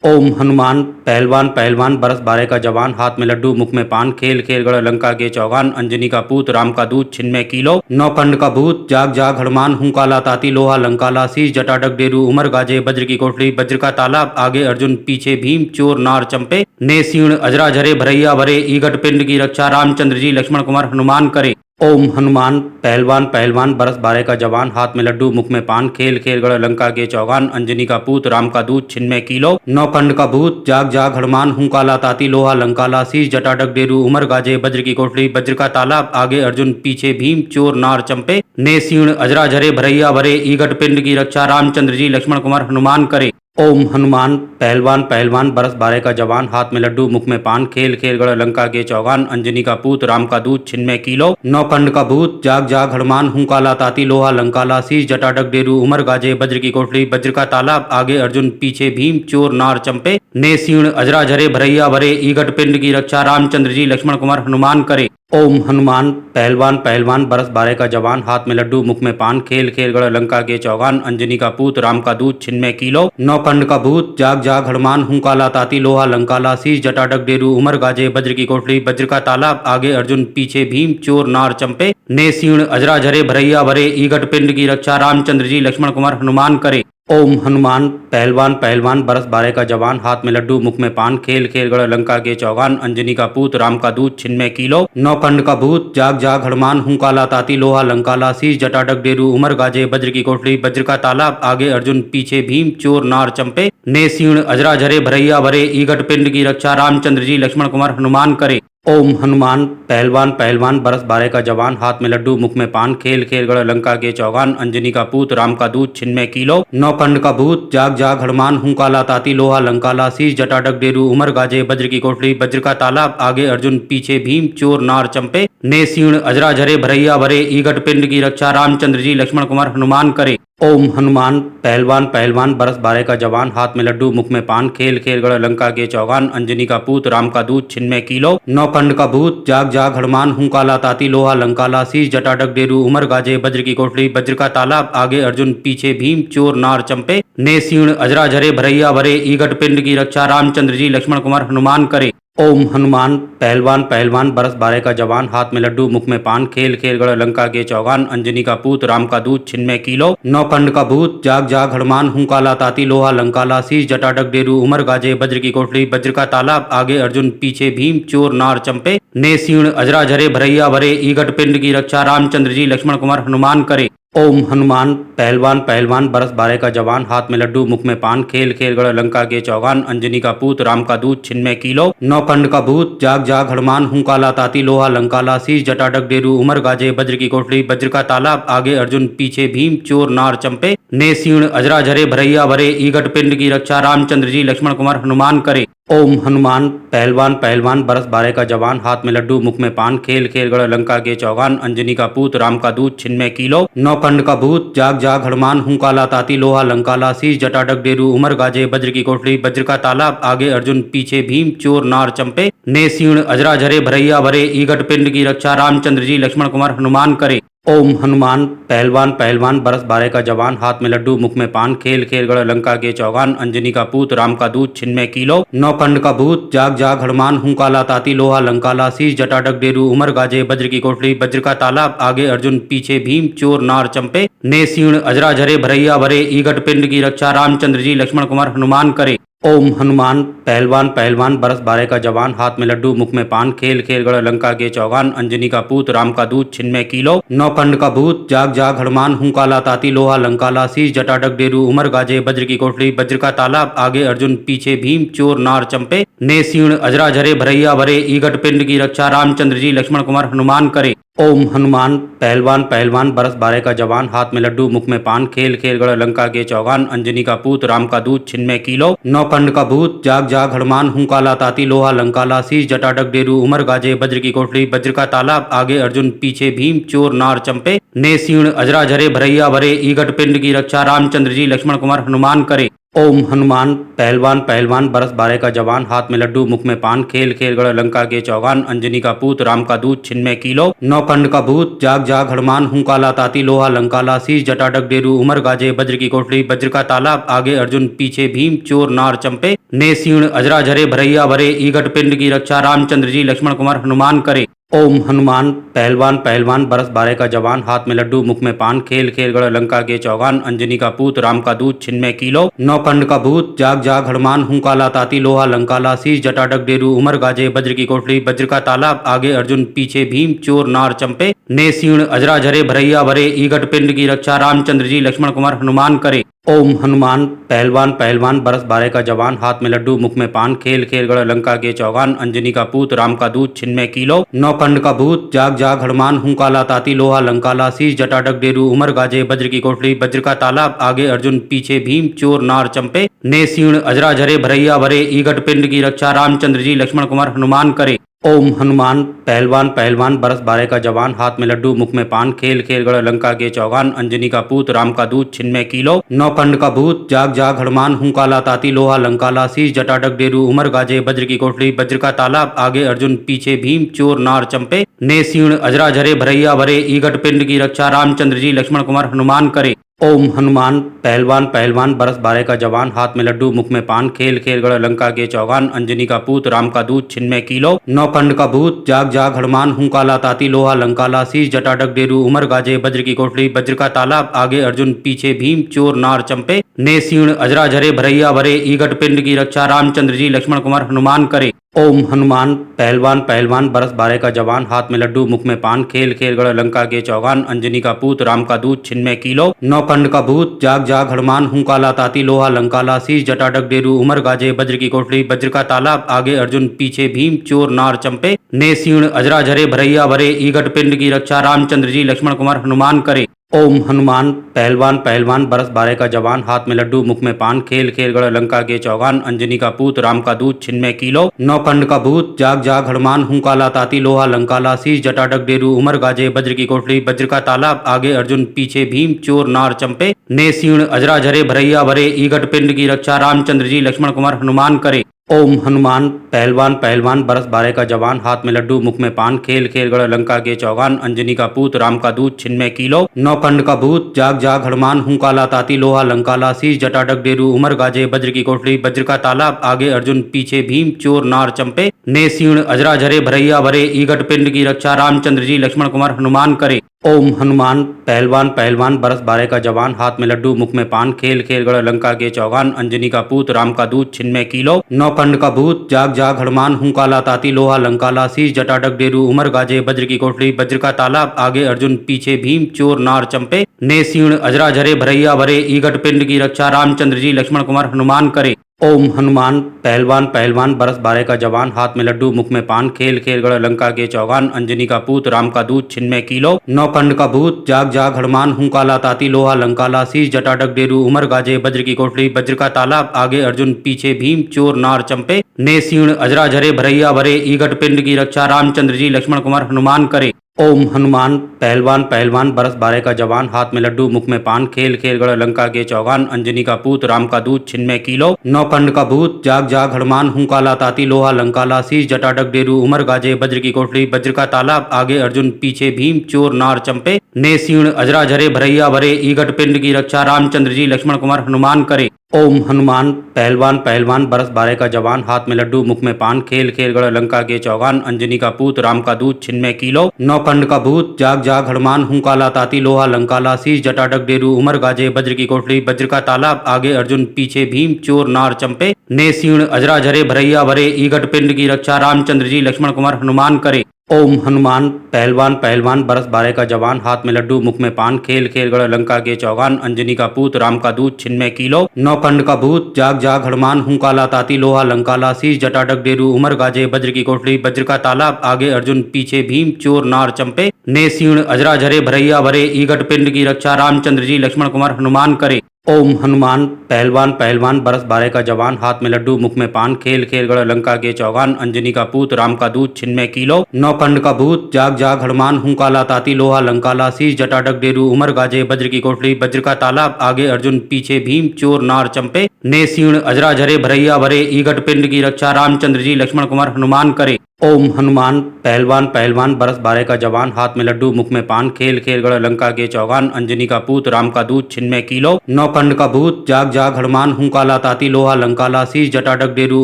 ओम हनुमान पहलवान पहलवान बरस बारे का जवान हाथ में लड्डू मुख में पान खेल खेल गढ़ लंका के चौगान अंजनी का पूत राम का दूत छिन्मय कीलो नौखंड का भूत जाग जाग हनुमान हुंकाला ताती लोहा लंकाला शीश जटा डग डेरू उमर गाजे वज्र की कोठड़ी वज्र का ताला आगे अर्जुन पीछे भीम चोर नार चंपे ने सीण अजरा झरे भरैया भरे ईगट पिंड की रक्षा रामचंद्र जी लक्ष्मण कुमार हनुमान करे। ओम हनुमान पहलवान पहलवान बरस बारे का जवान हाथ में लड्डू मुख में पान खेल खेल गढ़ लंका के चौगान अंजनी का पूत राम का दूत छिन्मय कीलो नौखंड का भूत जाग जाग हनुमान हुंकाला ताती लोहा लंकाला शीश जटा डग डेरू उमर गाजे वज्र की कोठड़ी वज्र का ताला आगे अर्जुन पीछे भीम चोर नार चंपे ने सीण अजरा झरे भरैया भरे ईगट पिंड की रक्षा रामचंद्र जी लक्ष्मण कुमार हनुमान करे। ओम हनुमान पहलवान पहलवान बरस बारे का जवान हाथ में लड्डू मुख में पान खेल खेल गढ़ लंका के चौगान अंजनी का पूत राम का दूत छिन्मय कीलो नौखंड का भूत जाग जाग हनुमान हुंकाला ताती लोहा लंकाला शीश जटा डग डेरू उमर गाजे वज्र की कोठड़ी वज्र का ताला आगे अर्जुन पीछे भीम चोर नार चंपे ने सीण अजरा झरे भरैया भरे ईगट पिंड की रक्षा रामचंद्र जी लक्ष्मण कुमार हनुमान करे। ओम हनुमान पहलवान पहलवान बरस बारे का जवान हाथ में लड्डू मुख में पान खेल खेल गढ़ लंका के चौगान अंजनी का पूत राम का दूत छिन्मय कीलो नौखंड का भूत जाग जाग हनुमान हुंकाला ताती लोहा लंकाला शीश जटा डग डेरू उमर गाजे वज्र की कोठड़ी वज्र का ताला आगे अर्जुन पीछे भीम चोर नार चंपे ने सीण अजरा झरे भरैया भरे ईगट पिंड की रक्षा रामचंद्र जी लक्ष्मण कुमार हनुमान करे। ओम हनुमान पहलवान पहलवान बरस बारे का जवान हाथ में लड्डू मुख में पान खेल खेल गढ़ लंका के चौगान अंजनी का पूत राम का दूत छिन्मय कीलो नौखंड का भूत जाग जाग हनुमान हुंकाला ताती लोहा लंकाला शीश जटा डग डेरू उमर गाजे वज्र की कोठड़ी वज्र का ताला आगे अर्जुन पीछे भीम चोर नार चंपे ने सीण अजरा झरे भरैया भरे ईगट पिंड की रक्षा रामचंद्र जी लक्ष्मण कुमार हनुमान करे। ओम हनुमान पहलवान पहलवान बरस बारे का जवान हाथ में लड्डू मुख में पान खेल खेल गढ़ लंका के चौगान अंजनी का पूत राम का दूत छिन्मय कीलो नौखंड का भूत जाग जाग हनुमान हुंकाला ताती लोहा लंकाला शीश जटा डग डेरू उमर गाजे वज्र की कोठड़ी वज्र का ताला आगे अर्जुन पीछे भीम चोर नार चंपे ने सीण अजरा झरे भरैया भरे ईगट पिंड की रक्षा रामचंद्र जी लक्ष्मण कुमार हनुमान करे। ओम हनुमान पहलवान पहलवान बरस बारे का जवान हाथ में लड्डू मुख में पान खेल खेल गढ़ लंका के चौगान अंजनी का पूत राम का दूत छिन्मय कीलो नौखंड का भूत जाग जाग हनुमान हुंकाला ताती लोहा लंकाला शीश जटा डग डेरू उमर गाजे वज्र की कोठड़ी वज्र का ताला आगे अर्जुन पीछे भीम चोर नार चंपे ने सीण अजरा झरे भरैया भरे ईगट पिंड की रक्षा रामचंद्र जी लक्ष्मण कुमार हनुमान करे। ओम हनुमान पहलवान पहलवान बरस बारे का जवान हाथ में लड्डू मुख में पान खेल खेल गढ़ लंका के चौगान अंजनी का पूत राम का दूत छिन्मय कीलो नौखंड का भूत जाग जाग हनुमान हुंकाला ताती लोहा लंकाला शीश जटा डग डेरू उमर गाजे वज्र की कोठड़ी वज्र का ताला आगे अर्जुन पीछे भीम चोर नार चंपे ने सीण अजरा झरे भरैया भरे ईगट पिंड की रक्षा रामचंद्र जी लक्ष्मण कुमार हनुमान करे। ओम हनुमान पहलवान पहलवान बरस बारे का जवान हाथ में लड्डू मुख में पान खेल खेल गढ़ लंका के चौगान अंजनी का पूत राम का दूत छिन्मय कीलो नौखंड का भूत जाग जाग हनुमान हुंकाला ताती लोहा लंकाला शीश जटा डग डेरू उमर गाजे वज्र की कोठड़ी वज्र का ताला आगे अर्जुन पीछे भीम चोर नार चंपे ने सीण अजरा झरे भरैया भरे ईगट पिंड की रक्षा रामचंद्र जी लक्ष्मण कुमार हनुमान करे। ओम हनुमान पहलवान पहलवान बरस बारे का जवान हाथ में लड्डू मुख में पान खेल खेल गढ़ लंका के चौगान अंजनी का पूत राम का दूत छिन्मय कीलो नौखंड का भूत जाग जाग हनुमान हुंकाला ताती लोहा लंकाला शीश जटा डग डेरू उमर गाजे वज्र की कोठड़ी वज्र का ताला आगे अर्जुन पीछे भीम चोर नार चंपे ने सीण अजरा झरे भरैया भरे ईगट पिंड की रक्षा रामचंद्र जी लक्ष्मण कुमार हनुमान करे। ओम हनुमान पहलवान पहलवान बरस बारे का जवान हाथ में लड्डू मुख में पान खेल खेल गढ़ लंका के चौगान अंजनी का पूत राम का दूत छिन्मय कीलो नौखंड का भूत जाग जाग हनुमान हुंकाला ताती लोहा लंकाला शीश जटा डग डेरू उमर गाजे वज्र की कोठड़ी वज्र का ताला आगे अर्जुन पीछे भीम चोर नार चंपे ने सीण अजरा झरे भरैया भरे ईगट पिंड की रक्षा रामचंद्र जी लक्ष्मण कुमार हनुमान करे। ओम हनुमान पहलवान पहलवान बरस बारे का जवान हाथ में लड्डू मुख में पान खेल खेल गढ़ लंका के चौगान अंजनी का पूत राम का दूत छिन्मय कीलो नौखंड का भूत जाग जाग हनुमान हुंकाला ताती लोहा लंकाला शीश जटा डग डेरू उमर गाजे वज्र की कोठड़ी वज्र का ताला आगे अर्जुन पीछे भीम चोर नार चंपे ने सीण अजरा झरे भरैया भरे ईगट पिंड की रक्षा रामचंद्र जी लक्ष्मण कुमार हनुमान करे। ओम हनुमान पहलवान पहलवान बरस बारे का जवान हाथ में लड्डू मुख में पान खेल खेल गढ़ लंका के चौगान अंजनी का पूत राम का दूत छिन्मय कीलो नौखंड का भूत जाग जाग हनुमान हुंकाला ताती लोहा लंकाला शीश जटा डग डेरू उमर गाजे वज्र की कोठड़ी वज्र का ताला आगे अर्जुन पीछे भीम चोर नार चंपे ने सीण अजरा झरे भरैया भरे ईगट पिंड की रक्षा रामचंद्र जी लक्ष्मण कुमार हनुमान करे। ओम हनुमान पहलवान पहलवान बरस बारे का जवान हाथ में लड्डू मुख में पान खेल खेल गढ़ लंका के चौगान अंजनी का पूत राम का दूध छिन्मय कीलो नौखंड का भूत जाग जाग हनुमान हुंकाला ताती लोहा लंकाला शीश जटा डग डेरू उमर गाजे वज्र की कोठरी वज्र का ताला आगे अर्जुन पीछे भीम चोर नार चंपे ने सीण अजरा झरे भरैया भरे ईगट पिंड की रक्षा रामचंद्र जी लक्ष्मण कुमार हनुमान करे। ओम हनुमान पहलवान पहलवान बरस बारे का जवान हाथ में लड्डू मुख में पान खेल खेल गढ़ लंका के चौगान अंजनी का पूत राम का दूध छिन्मय कीलो नौखंड का भूत जाग जाग हनुमान हुंकाला ताती लोहा लंकाला शीश जटा डग डेरू उमर गाजे वज्र की कोठरी वज्र का ताला आगे अर्जुन पीछे भीम चोर नार चंपे ने सीण अजरा झरे भरैया भरे ईगट पिंड की रक्षा रामचंद्र जी लक्ष्मण कुमार हनुमान करे। ओम हनुमान पहलवान पहलवान बरस बारे का जवान हाथ में लड्डू मुख में पान खेल खेल गढ़ लंका के चौगान अंजनी का पूत राम का दूध छिन्मय कीलो नौखंड का भूत जाग जाग हनुमान हुंकाला ताती लोहा लंकाला शीश जटा डग डेरू उमर गाजे वज्र की कोठरी वज्र का ताला आगे अर्जुन पीछे भीम चोर नार चंपे ने सीण अजरा झरे भरैया भरे ईगट पिंड की रक्षा रामचंद्र जी लक्ष्मण कुमार हनुमान करे। ओम हनुमान पहलवान पहलवान बरस बारे का जवान हाथ में लड्डू मुख में पान खेल खेल गढ़ लंका के चौगान अंजनी का पूत राम का दूध छिन्मय कीलो नौखंड का भूत जाग जाग हनुमान हुंकाला ताती लोहा लंकाला शीश जटा डग डेरू उमर गाजे वज्र की कोठरी वज्र का ताला आगे अर्जुन पीछे भीम चोर नार चंपे ने सीण अजरा झरे भरैया भरे ईगट पिंड की रक्षा रामचंद्र जी लक्ष्मण कुमार हनुमान करे। ओम हनुमान पहलवान पहलवान बरस बारे का जवान हाथ में लड्डू मुख में पान खेल खेल गढ़ लंका के चौगान अंजनी का पूत राम का दूध छिन्मय कीलो नौखंड का भूत जाग जाग हनुमान हुंकाला ताती लोहा लंकाला शीश जटा डग डेरू उमर गाजे वज्र की कोठरी वज्र का ताला आगे अर्जुन पीछे भीम चोर नार चंपे ने सीण अजरा झरे भरैया भरे ईगट पिंड की रक्षा रामचंद्र जी लक्ष्मण कुमार हनुमान करे। ओम हनुमान पहलवान पहलवान बरस बारे का जवान हाथ में लड्डू मुख में पान खेल खेल गढ़ लंका के चौगान अंजनी का पूत राम का दूध छिन्मय कीलो नौखंड का भूत जाग जाग हनुमान हुंकाला ताती लोहा लंकाला शीश जटा डग डेरू उमर गाजे वज्र की कोठरी वज्र का ताला आगे अर्जुन पीछे भीम चोर नार चंपे ने सीण अजरा झरे भरैया भरे ईगट पिंड की रक्षा रामचंद्र जी लक्ष्मण कुमार हनुमान करे। ओम हनुमान पहलवान पहलवान बरस बारे का जवान हाथ में लड्डू मुख में पान खेल खेल गढ़ लंका के चौगान अंजनी का पूत राम का दूध छिन्मय कीलो नौखंड का भूत जाग जाग हनुमान हुंकाला ताती लोहा लंकाला शीश जटा डग डेरू उमर गाजे वज्र की कोठरी वज्र का ताला आगे अर्जुन पीछे भीम चोर नार चंपे ने सीण अजरा झरे भरैया भरे ईगट पिंड की रक्षा रामचंद्र जी लक्ष्मण कुमार हनुमान करे। ओम हनुमान पहलवान पहलवान बरस बारे का जवान हाथ में लड्डू मुख में पान खेल खेल गढ़ लंका के चौगान अंजनी का पूत राम का दूध छिन्मय कीलो नौखंड का भूत जाग जाग हनुमान हुंकाला ताती लोहा लंकाला शीश जटा डग डेरू उमर गाजे वज्र की कोठरी वज्र का ताला आगे अर्जुन पीछे भीम चोर नार चंपे ने सीण अजरा झरे भरैया भरे ईगट पिंड की रक्षा रामचंद्र जी लक्ष्मण कुमार हनुमान करे। ओम हनुमान पहलवान पहलवान बरस बारे का जवान हाथ में लड्डू मुख में पान खेल खेल गढ़ लंका के चौगान अंजनी का पूत राम का दूध छिन्मय कीलो नौखंड का भूत जाग जाग हनुमान हुंकाला ताती लोहा लंकाला शीश जटा डग डेरू उमर गाजे वज्र की कोठरी वज्र का ताला आगे अर्जुन पीछे भीम चोर नार चंपे ने सीण अजरा झरे भरैया भरे ईगट पिंड की रक्षा रामचंद्र जी लक्ष्मण कुमार हनुमान करे। ओम हनुमान पहलवान पहलवान बरस बारे का जवान हाथ में लड्डू मुख में पान खेल खेल गढ़ लंका के चौगान अंजनी का पूत राम का दूध छिन्मय कीलो नौखंड का भूत जाग जाग हनुमान हुंकाला ताती लोहा लंकाला शीश जटा डग डेरू उमर गाजे वज्र की कोठरी वज्र का ताला आगे अर्जुन पीछे भीम चोर नार चंपे ने सीण अजरा झरे भरैया भरे ईगट पिंड की रक्षा रामचंद्र जी लक्ष्मण कुमार हनुमान करे। ओम हनुमान पहलवान पहलवान बरस बारे का जवान हाथ में लड्डू मुख में पान खेल खेल गढ़ लंका के चौगान अंजनी का पूत राम का दूध छिन्मय कीलो नौखंड का भूत जाग जाग हनुमान हुंकाला ताती लोहा लंकाला शीश जटा डग डेरू उमर गाजे वज्र की कोठरी वज्र का ताला आगे अर्जुन पीछे भीम चोर नार चंपे ने सीण अजरा झरे भरैया भरे ईगट पिंड की रक्षा रामचंद्र जी लक्ष्मण कुमार हनुमान करे। ओम हनुमान पहलवान पहलवान बरस बारे का जवान हाथ में लड्डू मुख में पान खेल खेल गढ़ लंका के चौगान अंजनी का पूत राम का दूध छिन्मय कीलो नौखंड का भूत जाग जाग हनुमान हुंकाला ताती लोहा लंकाला शीश जटा डग डेरू उमर गाजे वज्र की कोठरी वज्र का ताला आगे अर्जुन पीछे भीम चोर नार चंपे ने सीण अजरा झरे भरैया भरे ईगट पिंड की रक्षा रामचंद्र जी लक्ष्मण कुमार हनुमान करे। ओम हनुमान पहलवान पहलवान बरस बारे का जवान हाथ में लड्डू मुख में पान खेल खेल गढ़ लंका के चौगान अंजनी का पूत राम का दूध छिन्मय कीलो नौखंड का भूत जाग जाग हनुमान हुंकाला ताती लोहा लंकाला शीश जटा डग डेरू उमर गाजे वज्र की कोठरी वज्र का ताला आगे अर्जुन पीछे भीम चोर नार चंपे ने सीण अजरा झरे भरैया भरे ईगट पिंड की रक्षा रामचंद्र जी लक्ष्मण कुमार हनुमान करे। ओम हनुमान पहलवान पहलवान बरस बारे का जवान हाथ में लड्डू मुख में पान खेल खेल गढ़ लंका के चौगान अंजनी का पूत राम का दूध छिन्मय कीलो नौ खंड का भूत जाग जाग हनुमान हुंकाला ताती लोहा लंकाला शीश जटाडक डेरू उमर गाजे वज्र की कोठरी वज्र का तालाब आगे अर्जुन पीछे भीम चोर नार चंपे ने सीण अजरा झरे भरैया भरे ईगट पिंड की रक्षा रामचंद्र जी लक्ष्मण कुमार हनुमान करे। ओम हनुमान पहलवान पहलवान बरस बारे का जवान हाथ में लड्डू मुख में पान खेल खेल गढ़ लंका के चौगान अंजनी का पूत राम का दूध छिन्मय कीलो नौ खंड का भूत जाग जाग हनुमान हुंकाला ताती लोहा लंकाला शीश जटाडक डेरू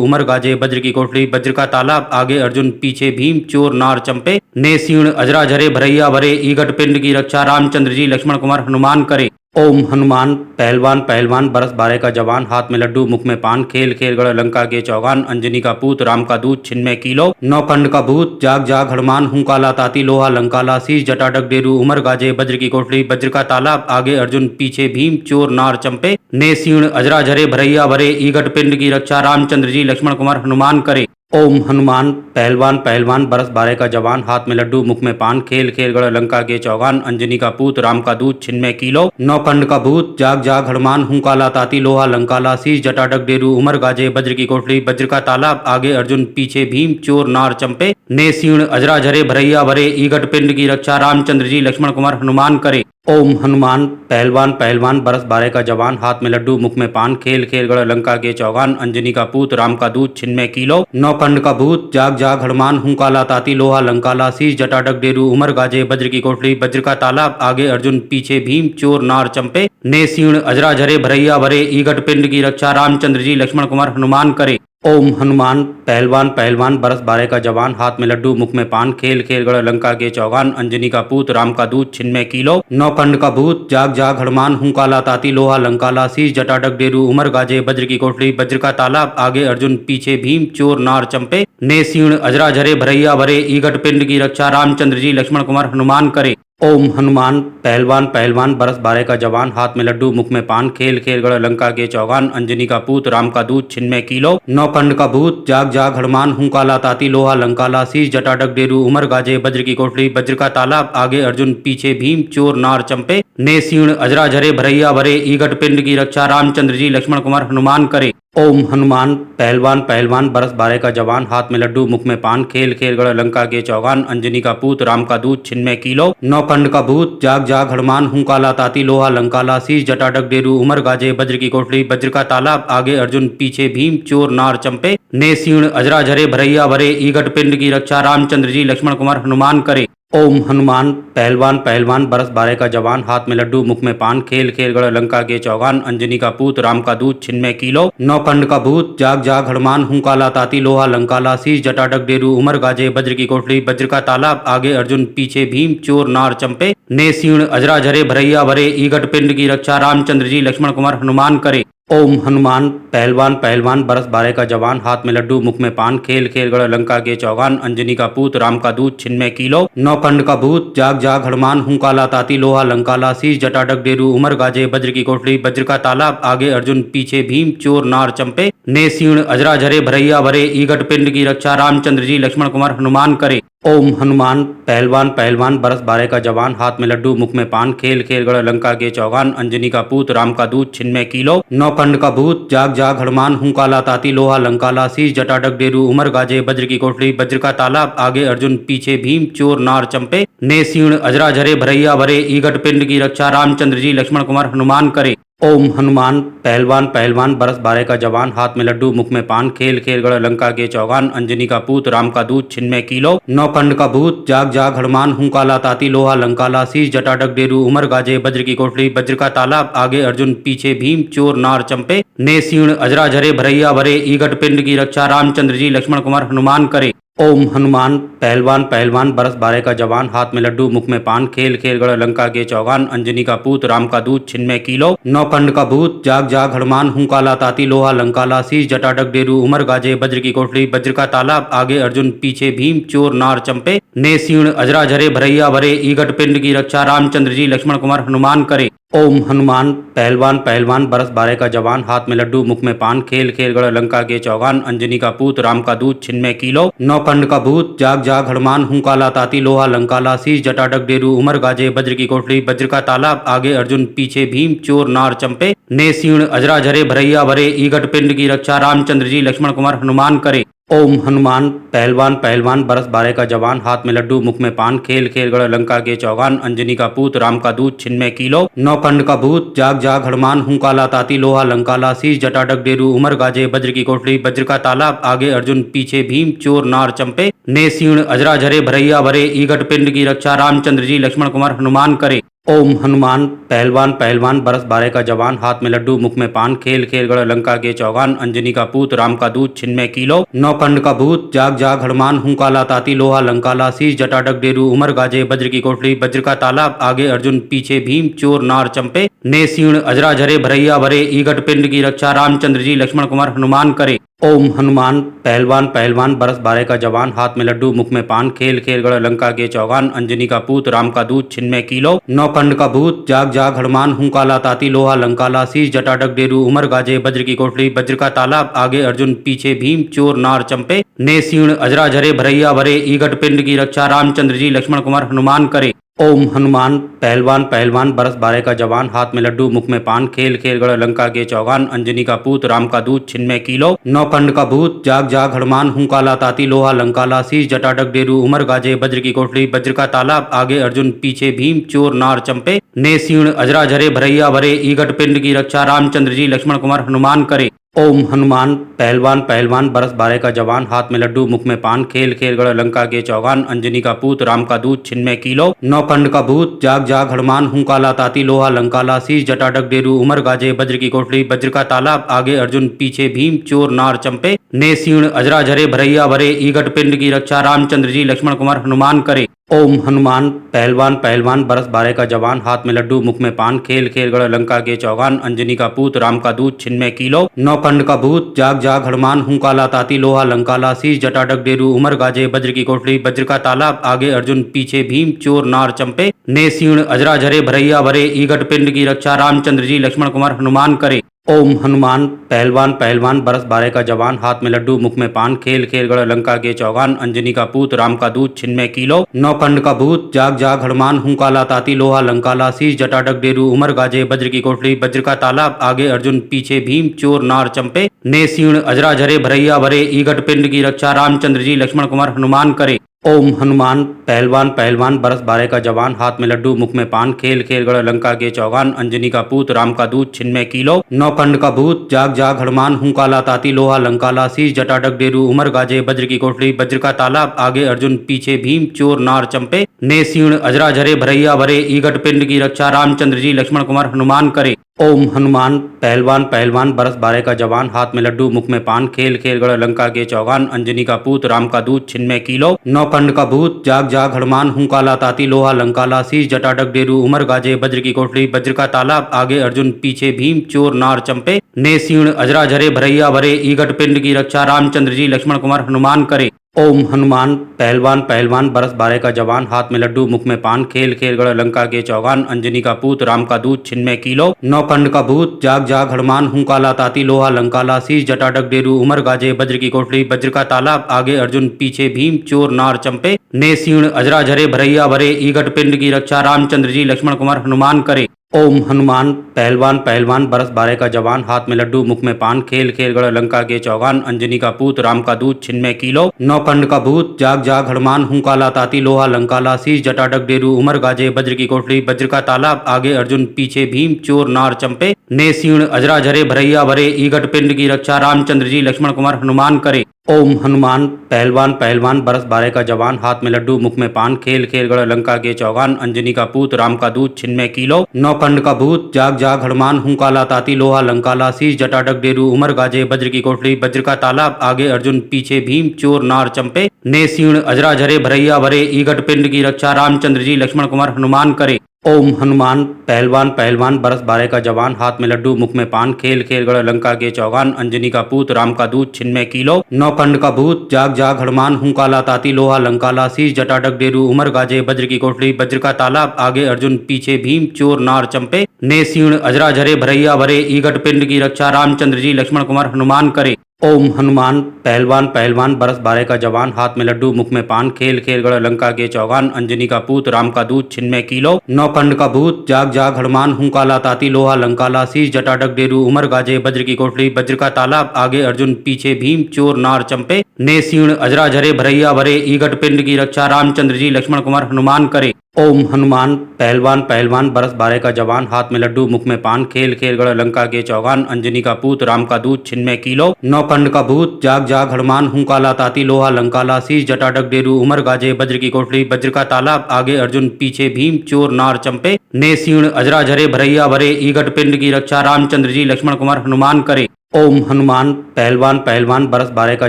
उमर गाजे वज्र की कोठरी वज्र का तालाब आगे अर्जुन पीछे भीम चोर नार चंपे ने सीण अजरा झरे भरैया भरे ईगट पिंड की रक्षा रामचंद्र जी लक्ष्मण कुमार हनुमान करे। ओम हनुमान पहलवान पहलवान बरस बारे का जवान हाथ में लड्डू मुख में पान खेल खेल गढ़ लंका के चौगान अंजनी का पूत राम का दूध छिन्मय कीलो नौ खंड का भूत जाग जाग हनुमान हुंकाला ताती लोहा लंकाला शीश जटाडक डेरू उमर गाजे वज्र की कोठरी वज्र का तालाब आगे अर्जुन पीछे भीम चोर नार चंपे ने सीण अजरा झरे भरैया भरे ईगट पिंड की रक्षा रामचंद्र जी लक्ष्मण कुमार हनुमान करे। ओम हनुमान पहलवान पहलवान बरस बारे का जवान हाथ में लड्डू मुख में पान खेल खेल गढ़ लंका के चौगान अंजनी का पूत राम का दूध छिन्मय कीलो नौ खंड का भूत जाग जाग हनुमान हुंकाला ताती लोहा लंकाला शीश जटाडक डेरू उमर गाजे वज्र की कोठरी वज्र का तालाब आगे अर्जुन पीछे भीम चोर नार चंपे ने सीण अजरा झरे भरैया भरे ईगट पिंड की रक्षा रामचंद्र जी लक्ष्मण कुमार हनुमान करे। ओम हनुमान पहलवान पहलवान बरस बारे का जवान हाथ में लड्डू मुख में पान खेल खेल गढ़ लंका के चौगान अंजनी का पूत राम का दूध छिन्मय कीलो नौ खंड का भूत जाग जाग हनुमान हुंकाला ताती लोहा लंकाला शीश जटाडक डेरू उमर गाजे वज्र की कोठरी वज्र का तालाब आगे अर्जुन पीछे भीम चोर नार चंपे ने सीण अजरा झरे भरैया भरे ईगट पिंड की रक्षा रामचंद्र जी लक्ष्मण कुमार हनुमान करे। ओम हनुमान पहलवान पहलवान बरस बारे का जवान हाथ में लड्डू मुख में पान खेल खेल गढ़ लंका के चौगान अंजनी का पूत राम का दूध छिन्मय कीलो नौ खंड का भूत जाग जाग हनुमान हुंकाला ताती लोहा लंकाला शीश जटाडक डेरू उमर गाजे वज्र की कोठरी वज्र का तालाब आगे अर्जुन पीछे भीम चोर नार चंपे ने सीण अजरा झरे भरैया भरे ईगट पिंड की रक्षा रामचंद्र जी लक्ष्मण कुमार हनुमान करे। ओम हनुमान पहलवान पहलवान बरस बारे का जवान हाथ में लड्डू मुख में पान खेल खेल गढ़ लंका के चौगान अंजनी का पूत राम का दूध छिन्मय कीलो नौ खंड का भूत जाग जाग हनुमान हुंकाला ताती लोहा लंकाला शीश जटाडक डेरू उमर गाजे वज्र की कोठरी वज्र का तालाब आगे अर्जुन पीछे भीम चोर नार चंपे ने सीण अजरा झरे भरैया भरे ईगट पिंड की रक्षा रामचंद्र जी लक्ष्मण कुमार हनुमान करे। ओम हनुमान पहलवान पहलवान बरस बारे का जवान हाथ में लड्डू मुख में पान खेल खेल गढ़ लंका के चौगान अंजनी का पूत राम का दूध छिन्मय कीलो नौ खंड का भूत जाग जाग हनुमान हुंकाला ताती लोहा लंकाला शीश जटाडक डेरू उमर गाजे वज्र की कोठरी वज्र का तालाब आगे अर्जुन पीछे भीम चोर नार चंपे ने सीण अजरा झरे भरैया भरे ईगट पिंड की रक्षा रामचंद्र जी लक्ष्मण कुमार हनुमान करे। ओम हनुमान पहलवान पहलवान बरस बारे का जवान हाथ में लड्डू मुख में पान खेल खेल गढ़ लंका के चौगान अंजनी का पूत राम का दूध छिन्मय कीलो नौ खंड का भूत जाग जाग हनुमान हुंकाला ताती लोहा लंकाला शीश जटाडक डेरू उमर गाजे वज्र की कोठरी वज्र का तालाब आगे अर्जुन पीछे भीम चोर नार चंपे ने सीण अजरा झरे भरैया भरे ईगट पिंड की रक्षा रामचंद्र जी लक्ष्मण कुमार हनुमान करे। ओम हनुमान पहलवान पहलवान बरस बारे का जवान हाथ में लड्डू मुख में पान खेल खेल गढ़ लंका के चौगान अंजनी का पूत राम का दूध छिन्मय कीलो नौ खंड का भूत जाग जाग हनुमान हुंकाला ताती लोहा लंकाला शीश जटाडक डेरू उमर गाजे वज्र की कोठरी वज्र का तालाब आगे अर्जुन पीछे भीम चोर नार चंपे ने सीण अजरा झरे भरैया भरे ईगट पिंड की रक्षा रामचंद्र जी लक्ष्मण कुमार हनुमान करे। ओम हनुमान पहलवान पहलवान बरस बारे का जवान हाथ में लड्डू मुख में पान खेल खेल गढ़ लंका के चौगान अंजनी का पूत राम का दूध छिन्मय कीलो नौ खंड का भूत जाग जाग हनुमान हुंकाला ताती लोहा लंकाला शीश जटाडक डेरू उमर गाजे वज्र की कोठरी वज्र का तालाब आगे अर्जुन पीछे भीम चोर नार चंपे ने सीण अजरा झरे भरैया भरे ईगट पिंड की रक्षा रामचंद्र जी लक्ष्मण कुमार हनुमान करे। ओम हनुमान पहलवान पहलवान बरस बारे का जवान हाथ में लड्डू मुख में पान खेल खेल गढ़ लंका के चौगान अंजनी का पूत राम का दूध छिन्मय कीलो नौ खंड का भूत जाग जाग हनुमान हुंकाला ताती लोहा लंकाला शीश जटाडक डेरू उमर गाजे वज्र की कोठरी वज्र का तालाब आगे अर्जुन पीछे भीम चोर नार चंपे ने सीण अजरा झरे भरैया भरे ईगट पिंड की रक्षा रामचंद्र जी लक्ष्मण कुमार हनुमान करे। ओम हनुमान पहलवान पहलवान बरस बारे का जवान हाथ में लड्डू मुख में पान खेल खेल गढ़ लंका के चौगान अंजनी का पूत राम का दूध छिन्मय कीलो नौ खंड का भूत जाग जाग हनुमान हुंकाला ताती लोहा लंकाला शीश जटाडक डेरू उमर गाजे वज्र की कोठरी वज्र का तालाब आगे अर्जुन पीछे भीम चोर नार चंपे ने सीण अजरा झरे भरैया भरे ईगट पिंड की रक्षा रामचंद्र जी लक्ष्मण कुमार हनुमान करे। ओम हनुमान पहलवान पहलवान बरस बारे का जवान हाथ में लड्डू मुख में पान खेल खेल गढ़ लंका के चौगान अंजनी का पूत राम का दूध छिन्मय कीलो नौ कंड का भूत जाग जाग हनुमान हुंकाला ताती लोहा लंकाला शीश जटाडक डेरू उमर गाजे वज्र की कोठरी वज्र का तालाब आगे अर्जुन पीछे भीम चोर नार चंपे ने सीण अजरा झरे भरैया भरे ईगट पिंड की रक्षा रामचंद्र जी लक्ष्मण कुमार हनुमान करे। ओम हनुमान पहलवान पहलवान बरस बारे का जवान हाथ में लड्डू मुख में पान खेल खेल गढ़ लंका के चौगान अंजनी का पूत राम का दूध छिन्मय कीलो नौ कंड का भूत जाग जाग हनुमान हुंकाला ताती लोहा लंकाला शीश जटाडक डेरू उमर गाजे वज्र की कोठरी वज्र का तालाब आगे अर्जुन पीछे भीम चोर नार चंपे ने सीण अजरा झरे भरैया भरे ईगट पिंड की रक्षा रामचंद्र जी लक्ष्मण कुमार हनुमान करे। ओम हनुमान पहलवान पहलवान बरस बारे का जवान हाथ में लड्डू मुख में पान खेल खेल गढ़ लंका के चौगान अंजनी का पूत राम का दूध छिन्मय कीलो नौ कंड का भूत जाग जाग हनुमान हुंकाला ताती लोहा लंकाला शीश जटाडक डेरू उमर गाजे वज्र की कोठरी वज्र का तालाब आगे अर्जुन पीछे भीम चोर नार चंपे ने सीण अजरा झरे भरैया भरे ईगट पिंड की रक्षा रामचंद्र जी लक्ष्मण कुमार हनुमान करे। ओम हनुमान पहलवान पहलवान बरस बारे का जवान हाथ में लड्डू मुख में पान खेल खेल गढ़ लंका के चौगान अंजनी का पूत राम का दूध छिन्मय कीलो नौ कंड का भूत जाग जाग हनुमान हुंकाला ताती लोहा लंकाला शीश जटाडक डेरू उमर गाजे वज्र की कोठरी वज्र का तालाब आगे अर्जुन पीछे भीम चोर नार चंपे ने सीण अजरा झरे भरैया भरे ईगट पिंड की रक्षा रामचंद्र जी लक्ष्मण कुमार हनुमान करे। ओम हनुमान पहलवान पहलवान बरस बारे का जवान हाथ में लड्डू मुख में पान खेल खेल गढ़ लंका के चौगान अंजनी का पूत राम का दूध छिन्मय कीलो नौ कंड का भूत जाग जाग हनुमान हुंकाला ताती लोहा लंकाला शीश जटाडक डेरू उमर गाजे वज्र की कोठरी वज्र का तालाब आगे अर्जुन पीछे भीम चोर नार चंपे ने सीण अजरा झरे भरैया भरे ईगट पिंड की रक्षा रामचंद्र जी लक्ष्मण कुमार हनुमान करे। ओम हनुमान पहलवान पहलवान बरस बारे का जवान हाथ में लड्डू मुख में पान खेल खेल गढ़ लंका के चौगान अंजनी का पूत राम का दूध छिन्मय कीलो नौ कंड का भूत जाग जाग हनुमान हुंकाला ताती लोहा लंकाला शीश जटाडक डेरू उमर गाजे वज्र की कोठरी वज्र का तालाब आगे अर्जुन पीछे भीम चोर नार चंपे ने सीण अजरा झरे भरैया भरे ईगट पिंड की रक्षा रामचंद्र जी लक्ष्मण कुमार हनुमान करे। ओम हनुमान पहलवान पहलवान बरस बारे का जवान हाथ में लड्डू मुख में पान खेल खेल गढ़ लंका के चौगान अंजनी का पूत राम का दूध छिन्मय कीलो नौ कंड का भूत जाग जाग हनुमान हुंकाला ताती लोहा लंकाला शीश जटाडक डेरू उमर गाजे वज्र की कोठरी वज्र का तालाब आगे अर्जुन पीछे भीम चोर नार चंपे ने सीण अजरा झरे भरैया भरे ईगट पिंड की रक्षा रामचंद्र जी लक्ष्मण कुमार हनुमान करे। ओम हनुमान पहलवान पहलवान बरस बारे का जवान हाथ में लड्डू मुख में पान खेल खेल गढ़ लंका के चौगान अंजनी का पूत राम का दूध छिन्मय कीलो नौ कंड का भूत जाग जाग हनुमान हुंकाला ताती लोहा लंकाला शीश जटाडक डेरू उमर गाजे वज्र की कोठरी वज्र का तालाब आगे अर्जुन पीछे भीम चोर नार चंपे ने सीण अजरा झरे भरैया भरे ईगट पिंड की रक्षा रामचंद्र जी लक्ष्मण कुमार हनुमान करे। ओम हनुमान पहलवान पहलवान बरस बारे का जवान हाथ में लड्डू मुख में पान खेल खेल गढ़ लंका के चौगान अंजनी का पूत राम का दूध छिन्मय कीलो नौ कंड का भूत जाग जाग हनुमान हुंकाला ताती लोहा लंकाला शीश जटाडक डेरू उमर गाजे वज्र की कोठरी वज्र का तालाब आगे अर्जुन पीछे भीम चोर नार चंपे ने सीण अजरा झरे भरैया भरे ईगट पिंड की रक्षा रामचंद्र जी लक्ष्मण कुमार हनुमान करे। ओम हनुमान पहलवान पहलवान बरस बारे का जवान हाथ में लड्डू मुख में पान खेल खेल गढ़ लंका के चौगान अंजनी का पूत राम का दूध छिन्मय कीलो नौ कंड का भूत जाग जाग हनुमान हुंकाला ताती लोहा लंकाला शीश जटाडक डेरू उमर गाजे वज्र की कोठरी वज्र का तालाब आगे अर्जुन पीछे भीम चोर नार चंपे ने सीण अजरा झरे भरैया भरे ईगट पिंड की रक्षा रामचंद्र जी लक्ष्मण कुमार हनुमान करे। ओम हनुमान पहलवान पहलवान बरस बारे का जवान हाथ में लड्डू मुख में पान खेल खेल गढ़ लंका के चौगान अंजनी का पूत राम का दूध छिन्मय कीलो नौ कंड का भूत जाग जाग हनुमान हुंकाला ताती लोहा लंकाला शीश जटाडक डेरू उमर गाजे वज्र की कोठरी वज्र का तालाब आगे अर्जुन पीछे भीम चोर नार चंपे ने सीण अजरा झरे भरैया भरे ईगट पिंड की रक्षा रामचंद्र जी लक्ष्मण कुमार हनुमान करे। ओम हनुमान पहलवान पहलवान बरस बारे का जवान हाथ में लड्डू मुख में पान खेल खेल गढ़ लंका के चौगान अंजनी का पूत राम का दूध छिन्मय कीलो नौ कंड का भूत जाग जाग हनुमान हुंकाला ताती लोहा लंकाला शीश जटाडक डेरू उमर गाजे वज्र की कोठरी वज्र का तालाब आगे अर्जुन पीछे भीम चोर नार चंपे ने सीण अजरा झरे भरैया भरे ईगट पिंड की रक्षा रामचंद्र जी लक्ष्मण कुमार हनुमान करे। ओम हनुमान पहलवान पहलवान बरस बारे का जवान हाथ में लड्डू मुख में पान खेल खेल गढ़ लंका के चौगान अंजनी का पूत राम का दूध छिन्मय कीलो नौ कंड का भूत जाग जाग हनुमान हुंकाला ताती लोहा लंकाला शीश जटाडक डेरू उमर गाजे वज्र की कोठरी वज्र का तालाब आगे अर्जुन पीछे भीम चोर नार चंपे ने सीण अजरा झरे भरैया भरे ईगट पिंड की रक्षा रामचंद्र जी लक्ष्मण कुमार हनुमान करे। ओम हनुमान पहलवान पहलवान बरस बारे का जवान हाथ में लड्डू मुख में पान खेल खेल गढ़ लंका के चौगान अंजनी का पूत राम का दूत छिन्मय कीलो नौ कंड का भूत जाग जाग हनुमान हुंकाला ताती लोहा लंकाला शीश जटाडक डेरू उमर गाजे वज्र की कोठरी वज्र का ताला आगे अर्जुन पीछे भीम चोर नार चंपे ने सीण अजरा झरे भरैया भरे ईगट पिंड की रक्षा रामचंद्र जी लक्ष्मण कुमार हनुमान करे। ओम हनुमान पहलवान पहलवान बरस बारे का जवान हाथ में लड्डू मुख में पान खेल खेल गढ़ लंका के चौगान अंजनी का पूत राम का दूत छिन्मय कीलो नौ कंड का भूत जाग जाग हनुमान हुंकाला ताती लोहा लंकाला शीश जटाडक डेरू उमर गाजे वज्र की कोठरी वज्र का ताला आगे अर्जुन पीछे भीम चोर नार चंपे ने सीण अजरा झरे भरैया भरे ईगट पिंड की रक्षा रामचंद्र जी लक्ष्मण कुमार हनुमान करे। ओम हनुमान पहलवान पहलवान बरस बारे का जवान हाथ में लड्डू मुख में पान खेल खेल गढ़ लंका के चौगान अंजनी का पूत राम का दूत छिन्मय कीलो नौ कंड का भूत जाग जाग हनुमान हुंकाला ताती लोहा लंकाला शीश जटाडक डेरू उमर गाजे वज्र की कोठरी वज्र का ताला आगे अर्जुन पीछे भीम चोर नार चंपे ने सीण अजरा झरे भरैया भरे ईगट पिंड की रक्षा रामचंद्र जी लक्ष्मण कुमार हनुमान करे। ओम हनुमान पहलवान पहलवान बरस बारे का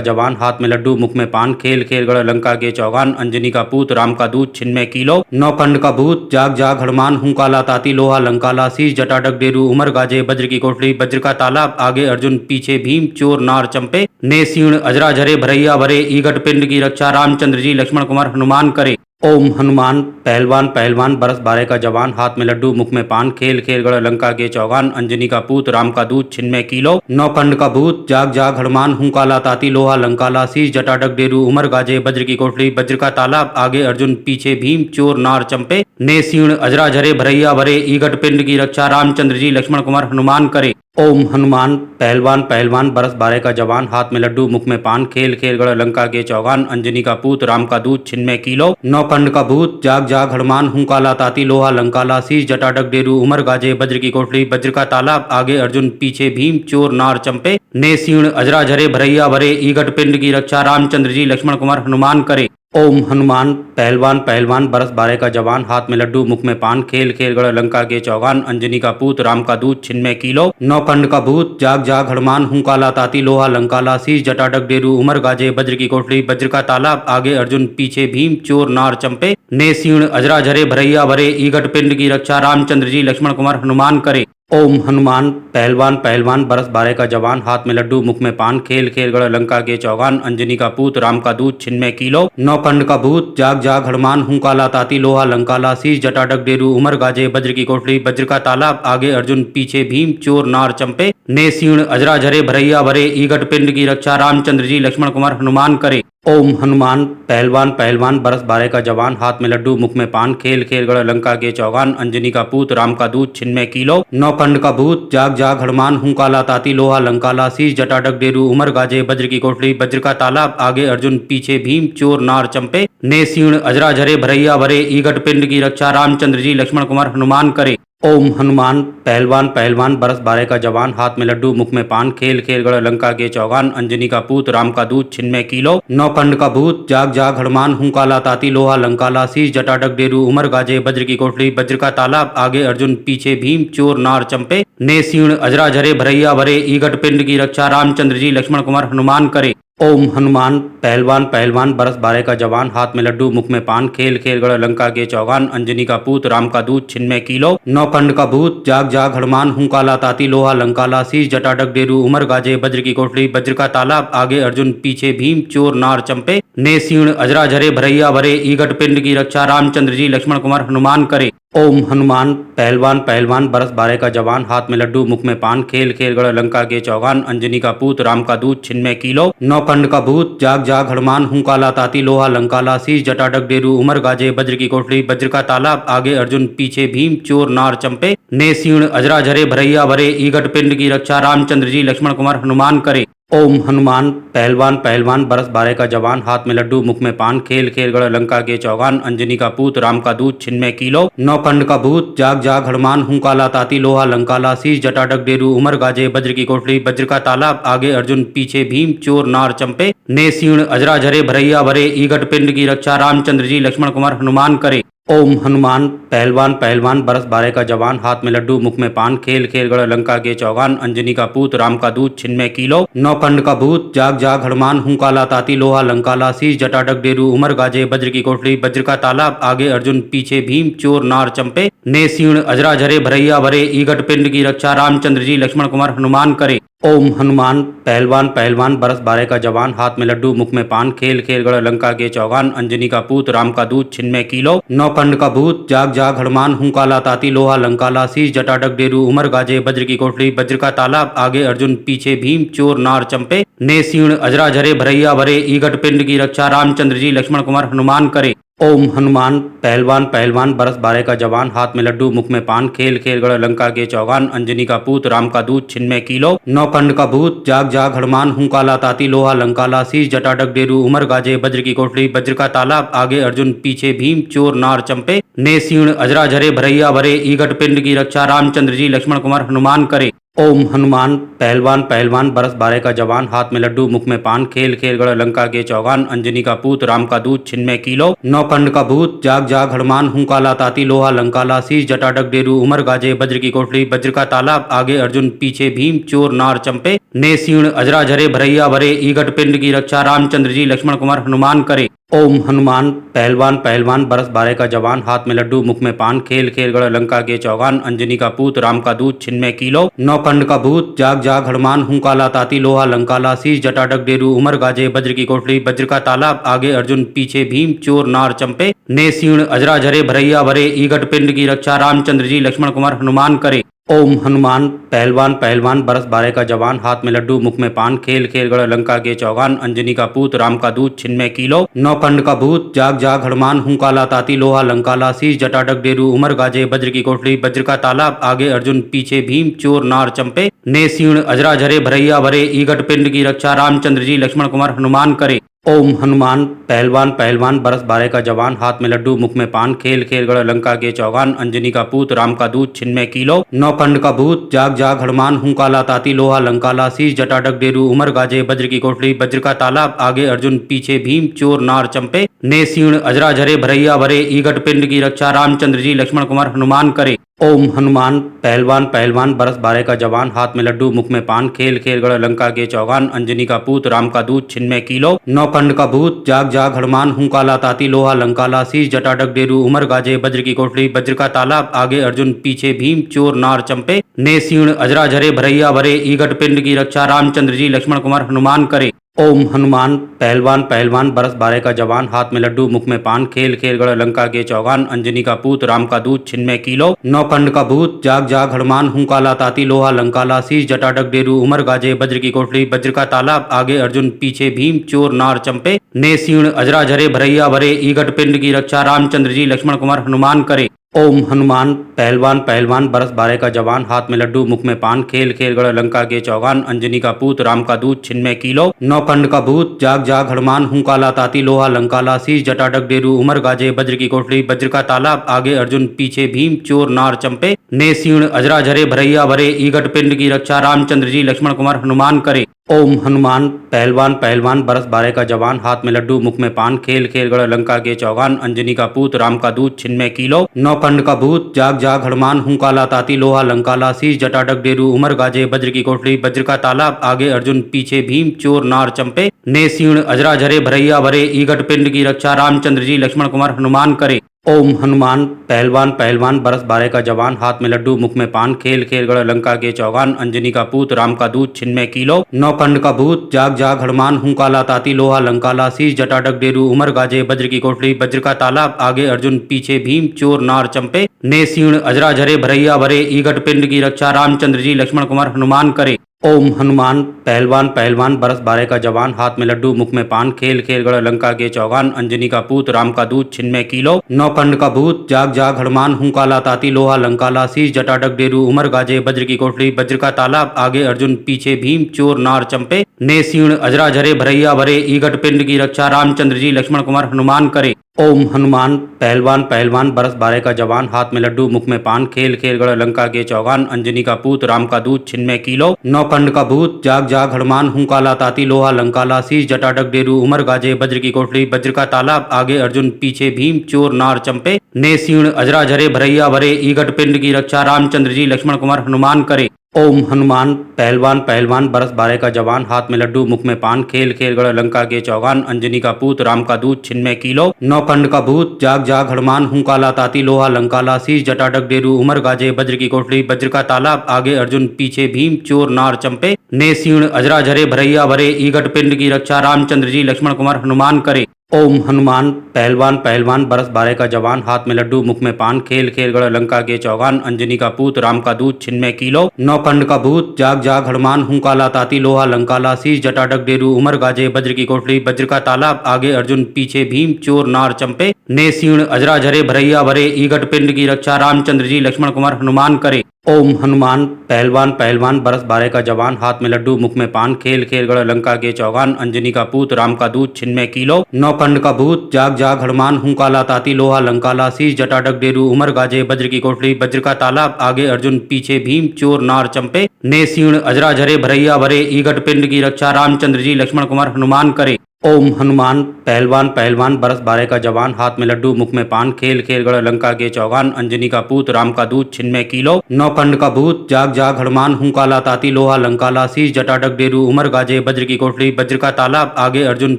जवान हाथ में लड्डू मुख में पान खेल खेल गढ़ लंका के चौगान अंजनी का पूत राम का दूत छिन्मय कीलो नौ कंड का भूत जाग जाग हनुमान हुंकाला ताती लोहा लंकाला शीश जटाडक डेरू उमर गाजे वज्र की कोठरी वज्र का ताला आगे अर्जुन पीछे भीम चोर नार चंपे ने सीण अजरा झरे भरैया भरे ईगट पिंड की रक्षा रामचंद्र जी लक्ष्मण कुमार हनुमान करे। ओम हनुमान पहलवान पहलवान बरस बारे का जवान हाथ में लड्डू मुख में पान खेल खेल गढ़ लंका के चौगान अंजनी का पूत राम का दूत छिन्मय कीलो नौ कंड का भूत जाग जाग हनुमान हुंकाला ताती लोहा लंकाला शीश जटाडक डेरू उमर गाजे वज्र की कोठरी वज्र का ताला आगे अर्जुन पीछे भीम चोर नार चंपे ने सीण अजरा झरे भरैया भरे ईगट पिंड की रक्षा रामचंद्र जी लक्ष्मण कुमार हनुमान करे। ओम हनुमान पहलवान पहलवान बरस बारे का जवान हाथ में लड्डू मुख में पान खेल खेल गढ़ लंका के चौगान अंजनी का पूत राम का दूत छिन्मय कीलो नौ कंड का भूत जाग जाग हनुमान हुंकाला ताती लोहा लंकाला शीश जटाडक डेरू उमर गाजे वज्र की कोठरी वज्र का ताला आगे अर्जुन पीछे भीम चोर नार चंपे ने सीण अजरा झरे भरैया भरे ईगट पिंड की रक्षा रामचंद्र जी लक्ष्मण कुमार हनुमान करे। ओम हनुमान पहलवान पहलवान बरस बारे का जवान हाथ में लड्डू मुख में पान खेल खेल गढ़ लंका के चौगान अंजनी का पूत राम का दूत छिन्मय कीलो नौ कंड का भूत जाग जाग हनुमान हुंकाला ताती लोहा लंकाला शीश जटाडक डेरू उमर गाजे वज्र की कोठरी वज्र का ताला आगे अर्जुन पीछे भीम चोर नार चंपे ने सीण अजरा झरे भरैया भरे ईगट पिंड की रक्षा रामचंद्र जी लक्ष्मण कुमार हनुमान करे। ओम हनुमान पहलवान पहलवान बरस बारे का जवान हाथ में लड्डू मुख में पान खेल खेल गढ़ लंका के चौगान अंजनी का पूत राम का दूत छिन्मय कीलो नौ कंड का भूत जाग जाग हनुमान हुंकाला ताती लोहा लंकाला शीश जटाडक डेरू उमर गाजे वज्र की कोठरी वज्र का ताला आगे अर्जुन पीछे भीम चोर नार चंपे ने सीण अजरा झरे भरैया भरे ईगट पिंड की रक्षा रामचंद्र जी लक्ष्मण कुमार हनुमान करे। ओम हनुमान पहलवान पहलवान बरस बारे का जवान हाथ में लड्डू मुख में पान खेल खेल गढ़ लंका के चौगान अंजनी का पूत राम का दूत छिन्मय कीलो नौ कंड का भूत जाग जाग हनुमान हुंकाला ताती लोहा लंकाला शीश जटाडक डेरू उमर गाजे वज्र की कोठरी वज्र का ताला आगे अर्जुन पीछे भीम चोर नार चंपे ने सीण अजरा झरे भरैया भरे ईगट पिंड की रक्षा रामचंद्र जी लक्ष्मण कुमार हनुमान करे। ओम हनुमान पहलवान पहलवान बरस बारे का जवान हाथ में लड्डू मुख में पान खेल खेल गढ़ लंका के चौगान अंजनी का पूत राम का दूत छिन्मय कीलो नौ कंड का भूत जाग जाग हनुमान हुंकाला ताती लोहा लंकाला शीश जटाडक डेरू उमर गाजे वज्र की कोठरी वज्र का ताला आगे अर्जुन पीछे भीम चोर नार चंपे ने सीण अजरा झरे भरैया भरे ईगट पिंड की रक्षा रामचंद्र जी लक्ष्मण कुमार हनुमान करे। ओम हनुमान पहलवान पहलवान बरस बारे का जवान हाथ में लड्डू मुख में पान खेल खेल गढ़ लंका के चौगान अंजनी का पूत राम का दूत छिन्मय कीलो नौ कंड का भूत जाग जाग हनुमान हुंकाला ताती लोहा लंकाला शीश जटाडक डेरू उमर गाजे वज्र की कोठरी वज्र का ताला आगे अर्जुन पीछे भीम चोर नार चंपे ने सीण अजरा झरे भरैया भरे ईगट पिंड की रक्षा रामचंद्र जी लक्ष्मण कुमार हनुमान करे। ओम हनुमान पहलवान पहलवान बरस बारे का जवान हाथ में लड्डू मुख में पान खेल खेल गढ़ लंका के चौगान अंजनी का पूत राम का दूत छिन्मय कीलो नौ कंड का भूत जाग जाग हनुमान हुंकाला ताती लोहा लंकाला शीश जटाडक डेरू उमर गाजे वज्र की कोठरी वज्र का ताला आगे अर्जुन पीछे भीम चोर नार चंपे ने सीण अजरा झरे भरैया भरे ईगट पिंड की रक्षा रामचंद्र जी लक्ष्मण कुमार हनुमान करे। ओम हनुमान पहलवान पहलवान बरस बारे का जवान हाथ में लड्डू मुख में पान खेल खेल गढ़ लंका के चौगान अंजनी का पूत राम का दूत छिन्मय कीलो नौ कंड का भूत जाग जाग हनुमान हुंकाला ताती लोहा लंकाला शीश जटाडक डेरू उमर गाजे वज्र की कोठरी वज्र का ताला आगे अर्जुन पीछे भीम चोर नार चंपे ने सीण अजरा झरे भरैया भरे ईगट पिंड की रक्षा रामचंद्र जी लक्ष्मण कुमार हनुमान करे। ओम हनुमान पहलवान पहलवान बरस बारे का जवान हाथ में लड्डू मुख में पान खेल खेल गढ़ लंका के चौगान अंजनी का पूत राम का दूध छिन्मय कीलो नौ कंड का भूत जाग जाग हनुमान हुंकाला ताती लोहा लंकाला शीश जटा डग डेरू उमर गाजे वज्र की कोठरी वज्र का ताला आगे अर्जुन पीछे भीम चोर नार चंपे ने सीण अजरा झरे भरैया भरे ईगट पिंड की रक्षा रामचंद्र जी लक्ष्मण कुमार हनुमान करे। ओम हनुमान पहलवान पहलवान बरस बारे का जवान हाथ में लड्डू मुख में पान खेल खेल गढ़ लंका के चौगान अंजनी का पूत राम का दूध छिन्मय कीलो नौ कंड का भूत जाग जाग हनुमान हुंकाला ताती लोहा लंकाला शीश जटा डग डेरू उमर गाजे वज्र की कोठरी वज्र का ताला आगे अर्जुन पीछे भीम चोर नार चंपे ने सीण अजरा झरे भरैया भरे ईगट पिंड की रक्षा रामचंद्र जी लक्ष्मण कुमार हनुमान करे। ओम हनुमान पहलवान पहलवान बरस बारे का जवान हाथ में लड्डू मुख में पान खेल खेल गढ़ लंका के चौगान अंजनी का पूत राम का दूध छिन्मय कीलो नौ कंड का भूत जाग जाग हनुमान हुंकाला ताती लोहा लंकाला शीश जटा डग डेरू उमर गाजे वज्र की कोठरी वज्र का ताला आगे अर्जुन पीछे भीम चोर नार चंपे ने सीण अजरा झरे भरैया भरे ईगट पिंड की रक्षा रामचंद्र जी लक्ष्मण कुमार हनुमान करे। ओम हनुमान पहलवान पहलवान बरस बारे का जवान हाथ में लड्डू मुख में पान खेल खेल गढ़ लंका के चौगान अंजनी का पूत राम का दूध छिन्मय कीलो नौ कंड का भूत जाग जाग हनुमान हुंकाला ताती लोहा लंकाला शीश जटा डग डेरू उमर गाजे वज्र की कोठरी वज्र का ताला आगे अर्जुन पीछे भीम चोर नार चंपे ने सीण अजरा झरे भरैया भरे ईगट पिंड की रक्षा रामचंद्र जी लक्ष्मण कुमार हनुमान करे। ओम हनुमान पहलवान पहलवान बरस बारे का जवान हाथ में लड्डू मुख में पान खेल खेल गढ़ लंका के चौगान अंजनी का पूत राम का दूध छिन्मय कीलो नौ कंड का भूत जाग जाग हनुमान हुंकाला ताती लोहा लंकाला शीश जटा डग डेरू उमर गाजे वज्र की कोठरी वज्र का ताला आगे अर्जुन पीछे भीम चोर नार चंपे ने सीण अजरा झरे भरैया भरे ईगट पिंड की रक्षा रामचंद्र जी लक्ष्मण कुमार हनुमान करे। ओम हनुमान पहलवान पहलवान बरस बारे का जवान हाथ में लड्डू मुख में पान खेल खेल गढ़ लंका के चौगान अंजनी का पूत राम का दूध छिन्मय कीलो नौ कंड का भूत जाग जाग हनुमान हुंकाला ताती लोहा लंकाला शीश जटा डग डेरू उमर गाजे वज्र की कोठरी वज्र का ताला आगे अर्जुन पीछे भीम चोर नार चंपे ने सीण अजरा झरे भरैया भरे ईगट पिंड की रक्षा रामचंद्र जी लक्ष्मण कुमार हनुमान करे। ओम हनुमान पहलवान पहलवान बरस बारे का जवान हाथ में लड्डू मुख में पान खेल खेल गढ़ लंका के चौगान अंजनी का पूत राम का दूध छिन्मय कीलो नौ कंड का भूत जाग जाग हनुमान हुंकाला ताती लोहा लंकाला शीश जटा डग डेरू उमर गाजे वज्र की कोठरी वज्र का ताला आगे अर्जुन पीछे भीम चोर नार चंपे ने सीण अजरा झरे भरैया भरे ईगट पिंड की रक्षा रामचंद्र जी लक्ष्मण कुमार हनुमान करे। ओम हनुमान पहलवान पहलवान बरस बारे का जवान हाथ में लड्डू मुख में पान खेल खेल गढ़ लंका के चौगान अंजनी का पूत राम का दूध छिन्मय कीलो नौ कंड का भूत जाग जाग हनुमान हुंकाला ताती लोहा लंकाला शीश जटा डग डेरू उमर गाजे वज्र की कोठरी वज्र का ताला आगे अर्जुन पीछे भीम चोर नार चंपे ने सीण अजरा झरे भरैया भरे ईगट पिंड की रक्षा रामचंद्र जी लक्ष्मण कुमार हनुमान करे। ओम हनुमान पहलवान पहलवान बरस बारे का जवान हाथ में लड्डू मुख में पान खेल खेल गढ़ लंका के चौगान अंजनी का पूत राम का दूध छिन्मय कीलो नौ कंड का भूत जाग जाग हनुमान हुंकाला ताती लोहा लंकाला शीश जटा डग डेरू उमर गाजे वज्र की कोठरी वज्र का ताला आगे अर्जुन पीछे भीम चोर नार चंपे ने सीण अजरा झरे भरैया भरे ईगट पिंड की रक्षा रामचंद्र जी लक्ष्मण कुमार हनुमान करे। ओम हनुमान पहलवान पहलवान बरस बारे का जवान हाथ में लड्डू मुख में पान खेल खेल गढ़ लंका के चौगान अंजनी का पूत राम का दूध छिन्मय कीलो नौ कंड का भूत जाग जाग हनुमान हुंकाला ताती लोहा लंकाला शीश जटा डग डेरू उमर गाजे वज्र की कोठरी वज्र का ताला आगे अर्जुन पीछे भीम चोर नार चंपे ने सीण अजरा झरे भरैया भरे ईगट पिंड की रक्षा रामचंद्र जी लक्ष्मण कुमार हनुमान करे। ओम हनुमान पहलवान पहलवान बरस बारे का जवान हाथ में लड्डू मुख में पान खेल खेल गढ़ लंका के चौगान अंजनी का पूत राम का दूध छिन्मय कीलो नौ कंड का भूत जाग जाग हनुमान हुंकाला ताती लोहा लंकाला शीश जटा डग डेरू उमर गाजे वज्र की कोठरी वज्र का ताला आगे अर्जुन पीछे भीम चोर नार चंपे ने सीण अजरा झरे भरैया भरे ईगट पिंड की रक्षा रामचंद्र जी लक्ष्मण कुमार हनुमान करे। ओम हनुमान पहलवान पहलवान बरस बारे का जवान हाथ में लड्डू मुख में पान खेल खेल गढ़ लंका के चौगान अंजनी का पूत राम का दूध छिन्मय कीलो नौ कंड का भूत जाग जाग हनुमान हुंकाला ताती लोहा लंकाला शीश जटा डग डेरू उमर गाजे वज्र की कोठरी वज्र का ताला आगे अर्जुन पीछे भीम चोर नार चंपे ने सीण अजरा झरे भरैया भरे ईगट पिंड की रक्षा रामचंद्र जी लक्ष्मण कुमार हनुमान करे। ओम हनुमान पहलवान पहलवान बरस बारे का जवान हाथ में लड्डू मुख में पान खेल खेल गढ़ लंका के चौगान अंजनी का पूत राम का दूध छिन्मय कीलो नौ कंड का भूत जाग जाग हनुमान हुंकाला ताती लोहा लंकाला शीश जटा डग डेरू उमर गाजे वज्र की कोठरी वज्र का ताला आगे अर्जुन पीछे भीम चोर नार चंपे ने सीण अजरा झरे भरैया भरे ईगट पिंड की रक्षा रामचंद्र जी लक्ष्मण कुमार हनुमान करे। ओम हनुमान पहलवान पहलवान बरस बारे का जवान हाथ में लड्डू मुख में पान खेल खेल गढ़ लंका के चौगान अंजनी का पूत राम का दूध छिन्मय कीलो नौ कंड का भूत जाग जाग हनुमान हुंकाला ताती लोहा लंकाला शीश जटाडक डेरू उमर गाजे वज्र की कोठरी वज्र का तालाब आगे अर्जुन पीछे भीम चोर नार चंपे ने सीण अजरा झरे भरैया भरे ईगट पिंड की रक्षा रामचंद्र जी लक्ष्मण कुमार हनुमान करे। ओम हनुमान पहलवान पहलवान बरस बारे का जवान हाथ में लड्डू मुख में पान खेल खेल गढ़ लंका के चौगान अंजनी का पूत राम का दूध छिन्मय कीलो नौ कंड का भूत जाग जाग हनुमान हुंकाला ताती लोहा लंकाला शीश जटाडक डेरू उमर गाजे वज्र की कोठरी वज्र का तालाब आगे अर्जुन पीछे भीम चोर नार चंपे ने सीण अजरा झरे भरैया भरे ईगट पिंड की रक्षा रामचंद्र जी लक्ष्मण कुमार हनुमान करे। ओम हनुमान पहलवान पहलवान बरस बारे का जवान हाथ में लड्डू मुख में पान खेल खेल गढ़ लंका के चौगान अंजनी का पूत राम का दूध छिन्मय कीलो नौ कंड का भूत जाग जाग हनुमान हुंकाला ताती लोहा लंकाला शीश जटाडक डेरू उमर गाजे वज्र की कोठरी वज्र का तालाब आगे अर्जुन पीछे भीम चोर नार चंपे ने सीण अजरा झरे भरैया भरे ईगट पिंड की रक्षा रामचंद्र जी लक्ष्मण कुमार हनुमान करे। ओम हनुमान पहलवान पहलवान बरस बारे का जवान हाथ में लड्डू मुख में पान खेल खेल गढ़ लंका के चौगान अंजनी का पूत राम का दूध छिन्मय कीलो नौ कंड का भूत जाग जाग हनुमान हुंकाला ताती लोहा लंकाला शीश जटाडक डेरू उमर गाजे वज्र की कोठरी वज्र का तालाब आगे अर्जुन पीछे भीम चोर नार चंपे ने सीण अजरा झरे भरैया भरे ईगट पिंड की रक्षा रामचंद्र जी लक्ष्मण कुमार हनुमान करे। ओम हनुमान पहलवान पहलवान बरस बारे का जवान हाथ में लड्डू मुख में पान खेल खेल गढ़ लंका के चौगान अंजनी का पूत राम का दूध छिन्मय कीलो नौ कंड का भूत जाग जाग हनुमान हुंकाला ताती लोहा लंकाला शीश जटाडक डेरू उमर गाजे वज्र की कोठरी वज्र का तालाब आगे अर्जुन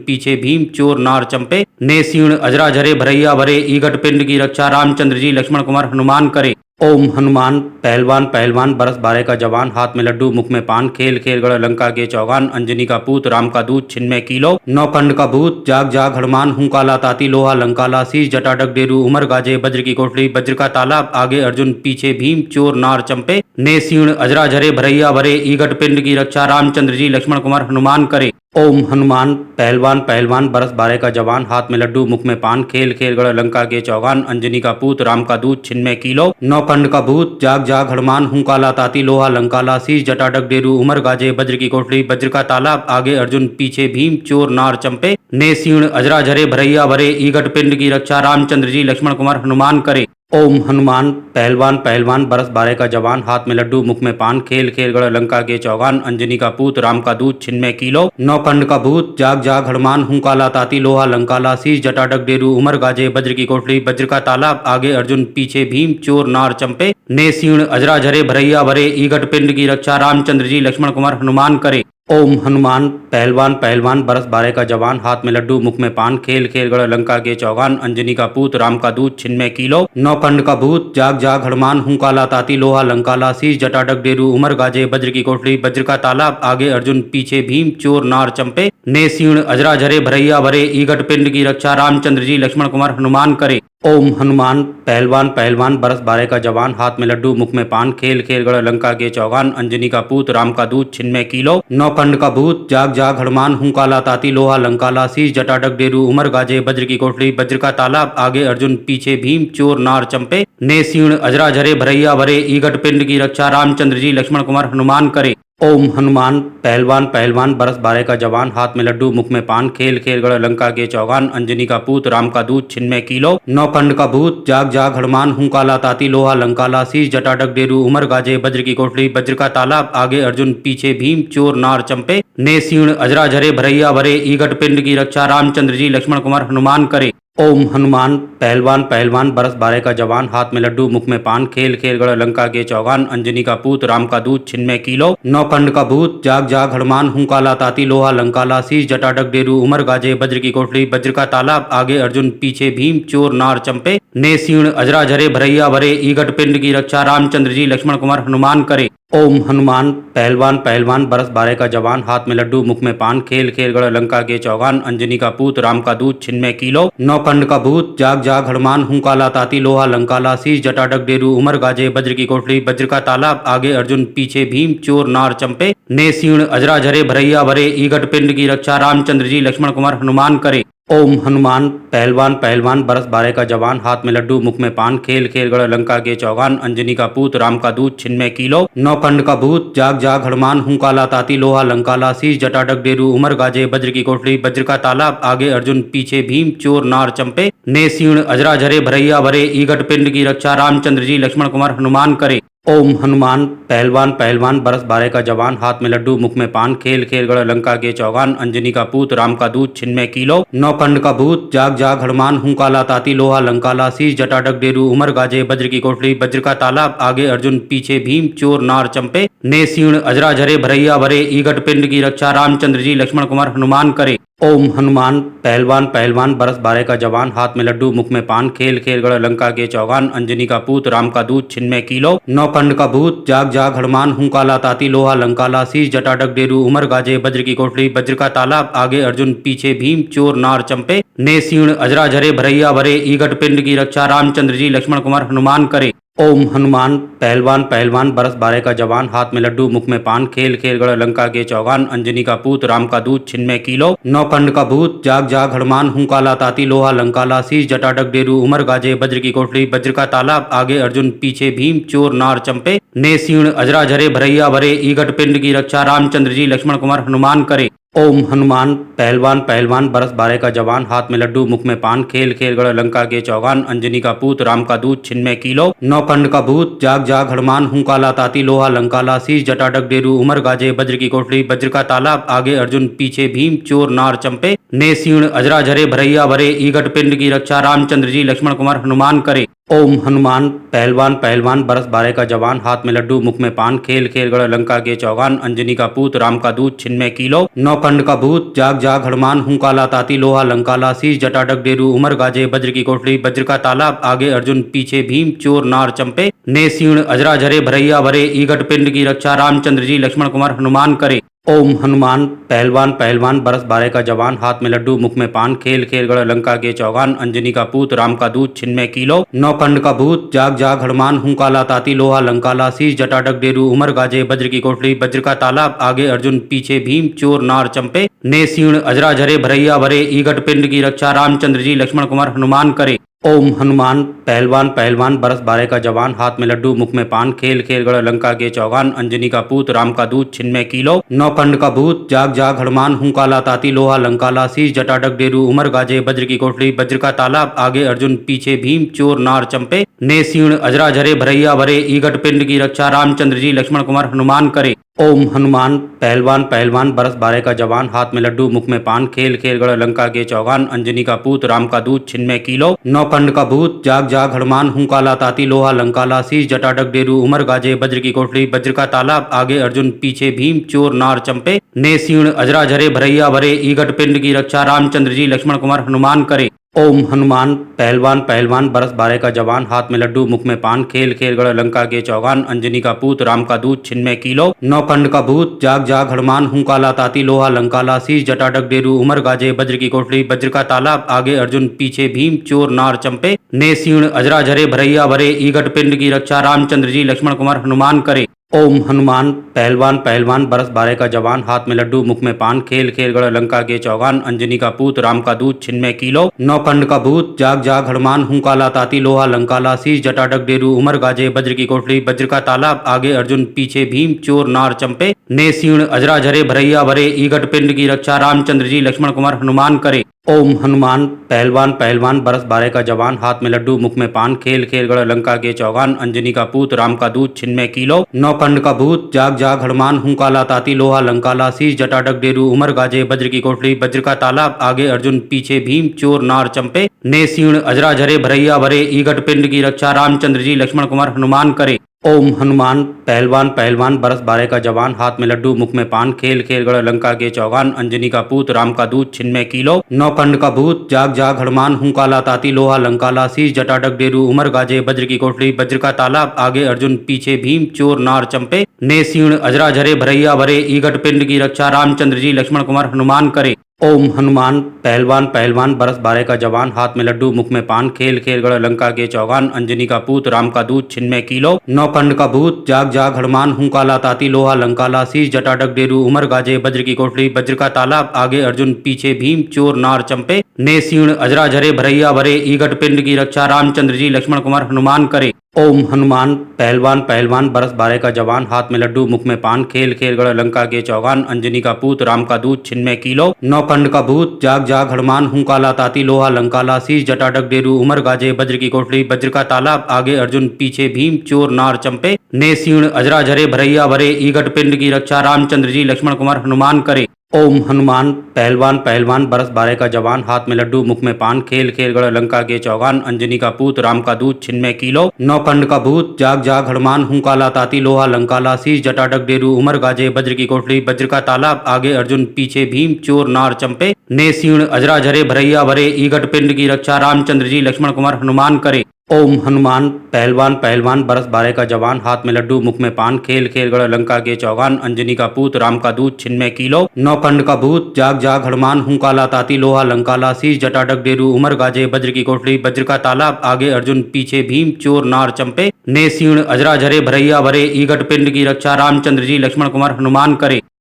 पीछे भीम चोर नार चंपे ने सीण अजरा झरे भरैया भरे ईगट पिंड की रक्षा रामचंद्र जी लक्ष्मण कुमार हनुमान करे। ओम हनुमान पहलवान पहलवान बरस बारे का जवान हाथ में लड्डू मुख में पान खेल खेल गढ़ लंका के चौगान अंजनी का पूत राम का दूध छिन्मय कीलो नौ कंड का भूत जाग जाग हनुमान हुंकाला ताती लोहा लंकाला शीश जटाडक डेरू उमर गाजे वज्र की कोठरी वज्र का तालाब आगे अर्जुन पीछे भीम चोर नार चंपे ने सीण अजरा झरे भरैया भरे ईगट पिंड की रक्षा रामचंद्र जी लक्ष्मण कुमार हनुमान करे। ओम हनुमान पहलवान पहलवान बरस बारे का जवान हाथ में लड्डू मुख में पान खेल खेल गढ़ लंका के चौगान अंजनी का पूत राम का दूध छिन्मय कीलो नौ कंड का भूत जाग जाग हनुमान हुंकाला ताती लोहा लंकाला शीश जटाडक डेरू उमर गाजे वज्र की कोठरी वज्र का तालाब आगे अर्जुन पीछे भीम चोर नार चंपे ने सीण अजरा झरे भरैया भरे ईगट पिंड की रक्षा रामचंद्र जी लक्ष्मण कुमार हनुमान करे। ओम हनुमान पहलवान पहलवान बरस बारे का जवान हाथ में लड्डू मुख में पान खेल खेल गढ़ लंका के चौगान अंजनी का पूत राम का दूध छिन्मय कीलो नौ कंड का भूत जाग जाग हनुमान हुंकाला ताती लोहा लंकाला शीश जटाडक डेरू उमर गाजे वज्र की कोठरी वज्र का तालाब आगे अर्जुन पीछे भीम चोर नार चंपे ने सीण अजरा झरे भरैया भरे ईगट पिंड की रक्षा रामचंद्र जी लक्ष्मण कुमार हनुमान करे। ओम हनुमान पहलवान पहलवान बरस बारे का जवान हाथ में लड्डू मुख में पान खेल खेल गढ़ लंका के चौगान अंजनी का पूत राम का दूध छिन्मय कीलो नौ कंड का भूत जाग जाग हनुमान हुंकाला ताती लोहा लंकाला शीश जटाडक डेरू उमर गाजे वज्र की कोठरी वज्र का तालाब आगे अर्जुन पीछे भीम चोर नार चंपे ने सीण अजरा झरे भरैया भरे ईगट पिंड की रक्षा रामचंद्र जी लक्ष्मण कुमार हनुमान करे। ओम हनुमान पहलवान पहलवान बरस बारे का जवान हाथ में लड्डू मुख में पान खेल खेल गढ़ लंका के चौगान अंजनी का पूत राम का दूध छिन्मय कीलो नौ कंड का भूत जाग जाग हनुमान हुंकाला ताती लोहा लंकाला शीश जटाडक डेरू उमर गाजे वज्र की कोठरी वज्र का तालाब आगे अर्जुन पीछे भीम चोर नार चंपे ने सीण अजरा झरे भरैया भरे ईगट पिंड की रक्षा रामचंद्र जी लक्ष्मण कुमार हनुमान करे। ओम हनुमान पहलवान पहलवान बरस बारे का जवान हाथ में लड्डू मुख में पान खेल खेल गढ़ लंका के चौगान अंजनी का पूत राम का दूध छिन्मय कीलो नौ कंड का भूत जाग जाग हनुमान हुंकाला ताती लोहा लंकाला शीश जटाडक डेरू उमर गाजे वज्र की कोठरी वज्र का तालाब आगे अर्जुन पीछे भीम चोर नार चंपे ने सीण अजरा झरे भरैया भरे ईगट पिंड की रक्षा रामचंद्र जी लक्ष्मण कुमार हनुमान करे। ओम हनुमान पहलवान पहलवान बरस बारे का जवान हाथ में लड्डू मुख में पान खेल खेल गढ़ लंका के चौगान अंजनी का पूत राम का दूध छिन्मय कीलो नौ कंड का भूत जाग जाग हनुमान हुंकाला ताती लोहा लंकाला शीश जटाडक डेरू उमर गाजे वज्र की कोठरी वज्र का तालाब आगे अर्जुन पीछे भीम चोर नार चंपे ने सीण अजरा झरे भरैया भरे ईगट पिंड की रक्षा रामचंद्र जी लक्ष्मण कुमार हनुमान करे। ओम हनुमान पहलवान पहलवान बरस बारे का जवान हाथ में लड्डू मुख में पान खेल खेल गढ़ लंका के चौगान अंजनी का पूत राम का दूध छिन्मय कीलो नौ कंड का भूत जाग जाग हनुमान हुंकाला ताती लोहा लंकाला शीश जटाडक डेरू उमर गाजे वज्र की कोठरी वज्र का तालाब आगे अर्जुन पीछे भीम चोर नार चंपे ने सीण अजरा झरे भरैया भरे ईगट पिंड की रक्षा रामचंद्र जी लक्ष्मण कुमार हनुमान करे। ओम हनुमान पहलवान पहलवान बरस बारह का जवान हाथ में लड्डू मुख में पान खेल खेल गढ़ लंका के चौगान अंजनी का पूत राम का दूत छिन्मय कीलो नौ कंड का भूत जाग जाग हनुमान हुंकाला ताती लोहा लंकाला शीश जटा डग डेरू उमर गाजे वज्र की कोठरी वज्र का ताला आगे अर्जुन पीछे भीम चोर नार चंपे ने सीण अजरा झरे भरैया भरे ईगट पिंड की रक्षा रामचंद्र जी लक्ष्मण कुमार हनुमान करे। ओम हनुमान पहलवान पहलवान बरस बारह का जवान हाथ में लड्डू मुख में पान खेल खेल गढ़ लंका के चौगान अंजनी का पूत राम का दूत छिन्मय कीलो नौ कंड का भूत जाग जाग हनुमान हुंकाला ताती लोहा लंकाला शीश जटा डग डेरू उमर गाजे वज्र की कोठरी वज्र का ताला आगे अर्जुन पीछे भीम चोर नार चंपे ने सीण अजरा झरे भरैया भरे ईगट पिंड की रक्षा रामचंद्र जी लक्ष्मण कुमार हनुमान करे। ओम हनुमान पहलवान पहलवान बरस बारह का जवान हाथ में लड्डू मुख में पान खेल खेल गढ़ लंका के चौगान अंजनी का पूत राम का दूत छिन्मय कीलो नौ कंड का भूत जाग जाग हनुमान हुंकाला ताती लोहा लंकाला शीश जटा डग डेरू उमर गाजे वज्र की कोठरी वज्र का ताला आगे अर्जुन पीछे भीम चोर नार चंपे ने सीण अजरा झरे भरैया भरे ईगट पिंड की रक्षा रामचंद्र जी लक्ष्मण कुमार हनुमान करे। ओम हनुमान पहलवान पहलवान बरस बारह का जवान हाथ में लड्डू मुख में पान खेल खेल गढ़ लंका के चौगान अंजनी का पूत राम का दूत छिन्मय कीलो नौ कंड का भूत जाग जाग हनुमान हुंकाला ताती लोहा लंकाला शीश जटा डग डेरू उमर गाजे वज्र की कोठरी वज्र का ताला आगे अर्जुन पीछे भीम चोर नार चंपे ने सीण अजरा झरे भरैया भरे ईगट पिंड की रक्षा रामचंद्र जी लक्ष्मण कुमार हनुमान करे। ओम हनुमान पहलवान पहलवान बरस बारह का जवान हाथ में लड्डू मुख में पान खेल खेल गढ़ लंका के चौगान अंजनी का पूत राम का दूत छिन्मय कीलो नौ कंड का भूत जाग जाग हनुमान हुंकाला ताती लोहा लंकाला शीश जटा डग डेरू उमर गाजे वज्र की कोठरी वज्र का ताला आगे अर्जुन पीछे भीम चोर नार चंपे ने सीण अजरा झरे भरैया भरे ईगट पिंड की रक्षा रामचंद्र जी लक्ष्मण कुमार हनुमान करे। ओम हनुमान पहलवान पहलवान बरस बारह का जवान हाथ में लड्डू मुख में पान खेल खेल गढ़ लंका के चौगान अंजनी का पूत राम का दूत छिन्मय कीलो नौ कंड का भूत जाग जाग हनुमान हुंकाला ताती लोहा लंकाला शीश जटा डग डेरू उमर गाजे वज्र की कोठरी वज्र का ताला आगे अर्जुन पीछे भीम चोर नार चंपे ने सीण अजरा झरे भरैया भरे ईगट पिंड की रक्षा रामचंद्र जी लक्ष्मण कुमार हनुमान करे। ओम हनुमान पहलवान पहलवान बरस बारह का जवान हाथ में लड्डू मुख में पान खेल खेल गढ़ लंका के चौगान अंजनी का पूत राम का दूत छिन्मय कीलो नौ कंड का भूत जाग जाग हनुमान हुंकाला ताती लोहा लंकाला शीश जटा डग डेरू उमर गाजे वज्र की कोठरी वज्र का ताला आगे अर्जुन पीछे भीम चोर नार चंपे ने सीण अजरा झरे भरैया भरे ईगट पिंड की रक्षा रामचंद्र जी लक्ष्मण कुमार हनुमान करे। ओम हनुमान पहलवान पहलवान बरस बारह का जवान हाथ में लड्डू मुख में पान खेल खेल गढ़ लंका के चौगान अंजनी का पूत राम का दूत छिन्मय कीलो नौ कंड का भूत जाग जाग हनुमान हुंकाला ताती लोहा लंकाला शीश जटा डग डेरू उमर गाजे वज्र की कोठरी वज्र का ताला आगे अर्जुन पीछे भीम चोर नार चंपे ने सीण अजरा झरे भरैया भरे ईगट पिंड की रक्षा रामचंद्र जी लक्ष्मण कुमार हनुमान करे। ओम हनुमान पहलवान पहलवान बरस बारह का जवान हाथ में लड्डू मुख में पान खेल खेल गढ़ लंका के चौगान अंजनी का पूत राम का दूत छिन्मय कीलो नौ कंड का भूत जाग जाग हनुमान हुंकाला ताती लोहा लंकाला शीश जटा डग डेरू उमर गाजे वज्र की कोठरी वज्र का ताला आगे अर्जुन पीछे भीम चोर नार चंपे ने सीण अजरा झरे भरैया भरे ईगट पिंड की रक्षा रामचंद्र जी लक्ष्मण कुमार हनुमान करे। ओम हनुमान पहलवान पहलवान बरस बारह का जवान हाथ में लड्डू मुख में पान खेल खेल गढ़ लंका के चौगान अंजनी का पूत राम का दूत छिन्मय कीलो नौ कंड का भूत जाग जाग हनुमान हुंकाला ताती लोहा लंकाला शीश जटा डग डेरू उमर गाजे वज्र की कोठरी वज्र का ताला आगे अर्जुन पीछे भीम चोर नार चंपे ने सीण अजरा झरे भरैया भरे ईगट पिंड की रक्षा रामचंद्र जी लक्ष्मण कुमार हनुमान करे। ओम हनुमान पहलवान पहलवान बरस बारह का जवान हाथ में लड्डू मुख में पान खेल खेल गढ़ लंका के चौगान अंजनी का पूत राम का दूत छिन्मय कीलो नौ कंड का भूत जाग जाग हनुमान हुंकाला ताती लोहा लंकाला शीश जटा डग डेरू उमर गाजे वज्र की कोठरी वज्र का ताला आगे अर्जुन पीछे भीम चोर नार चंपे ने सीण अजरा झरे भरैया भरे ईगट पिंड की रक्षा रामचंद्र जी लक्ष्मण कुमार हनुमान करे। ओम हनुमान पहलवान पहलवान बरस बारह का जवान हाथ में लड्डू मुख में पान खेल खेल गढ़ लंका के चौगान अंजनी का पूत राम का दूत छिन्मय कीलो नौ कंड का भूत जाग जाग हनुमान हुंकाला ताती लोहा लंकाला शीश जटा डग डेरू उमर गाजे वज्र की कोठरी वज्र का ताला आगे अर्जुन पीछे भीम चोर नार चंपे ने सीण अजरा झरे भरैया भरे ईगट पिंड की रक्षा रामचंद्र जी लक्ष्मण कुमार हनुमान करे। ओम हनुमान पहलवान पहलवान बरस बारह का जवान हाथ में लड्डू मुख में पान खेल खेल गढ़ लंका के चौगान अंजनी का पूत राम का दूत छिन्मय कीलो नौ कंड का भूत जाग जाग हनुमान हुंकाला ताती लोहा लंकाला शीश जटा डग डेरू उमर गाजे वज्र की कोठरी वज्र का ताला आगे अर्जुन पीछे भीम चोर नार चंपे ने सीण अजरा झरे भरैया भरे ईगट पिंड की रक्षा रामचंद्र जी लक्ष्मण कुमार हनुमान करे। ओम हनुमान पहलवान पहलवान बरस बारे का जवान हाथ में लड्डू मुख में पान खेल खेल गढ़ लंका के चौगान अंजनी का पूत राम का दूत छिन्मय कीलो नौखंड का भूत जाग जाग हनुमान हुंकाला ताती लोहा लंकाला शीश जटाडक डेरू उमर गाजे वज्र की कोठरी वज्र का ताला आगे अर्जुन पीछे भीम चोर नार चंपे ने सीण अजरा झरे भरैया भरे ईगट पिंड की रक्षा रामचंद्र जी लक्ष्मण कुमार हनुमान करे। ओम हनुमान पहलवान पहलवान बरस बारे का जवान हाथ में लड्डू मुख में पान खेल खेल गढ़ लंका के चौगान अंजनी का पूत राम का दूत छिन्मय कीलो नौखंड का भूत जाग जाग हनुमान हुंकाला ताती लोहा लंकाला शीश जटाडक डेरू उमर गाजे वज्र की कोठरी वज्र का ताला आगे अर्जुन पीछे भीम चोर नार चंपे ने सीण अजरा झरे भरैया भरे ईगट पिंड की रक्षा रामचंद्र जी लक्ष्मण कुमार हनुमान करे। ओम हनुमान पहलवान पहलवान बरस बारे का जवान हाथ में लड्डू मुख में पान खेल खेल गढ़ लंका के चौगान अंजनी का पूत राम का दूत छिन्मय कीलो नौखंड का भूत जाग जाग हनुमान हुंकाला ताती लोहा लंकाला शीश जटाडक डेरू उमर गाजे वज्र की कोठरी वज्र का ताला आगे अर्जुन पीछे भीम चोर नार चंपे ने सीण अजरा झरे भरैया भरे ईगट पिंड की रक्षा रामचंद्र जी लक्ष्मण कुमार हनुमान करे। ओम हनुमान पहलवान पहलवान बरस बारे का जवान हाथ में लड्डू मुख में पान खेल खेल गढ़ लंका के चौगान अंजनी का पूत राम का दूत छिन्मय कीलो नौखंड का भूत जाग जाग हनुमान हुंकाला ताती लोहा लंकाला शीश जटाडक डेरू उमर गाजे वज्र की कोठरी वज्र का ताला आगे अर्जुन पीछे भीम चोर नार चंपे ने सीण अजरा झरे भरैया भरे ईगट पिंड की रक्षा रामचंद्र जी लक्ष्मण कुमार हनुमान करे।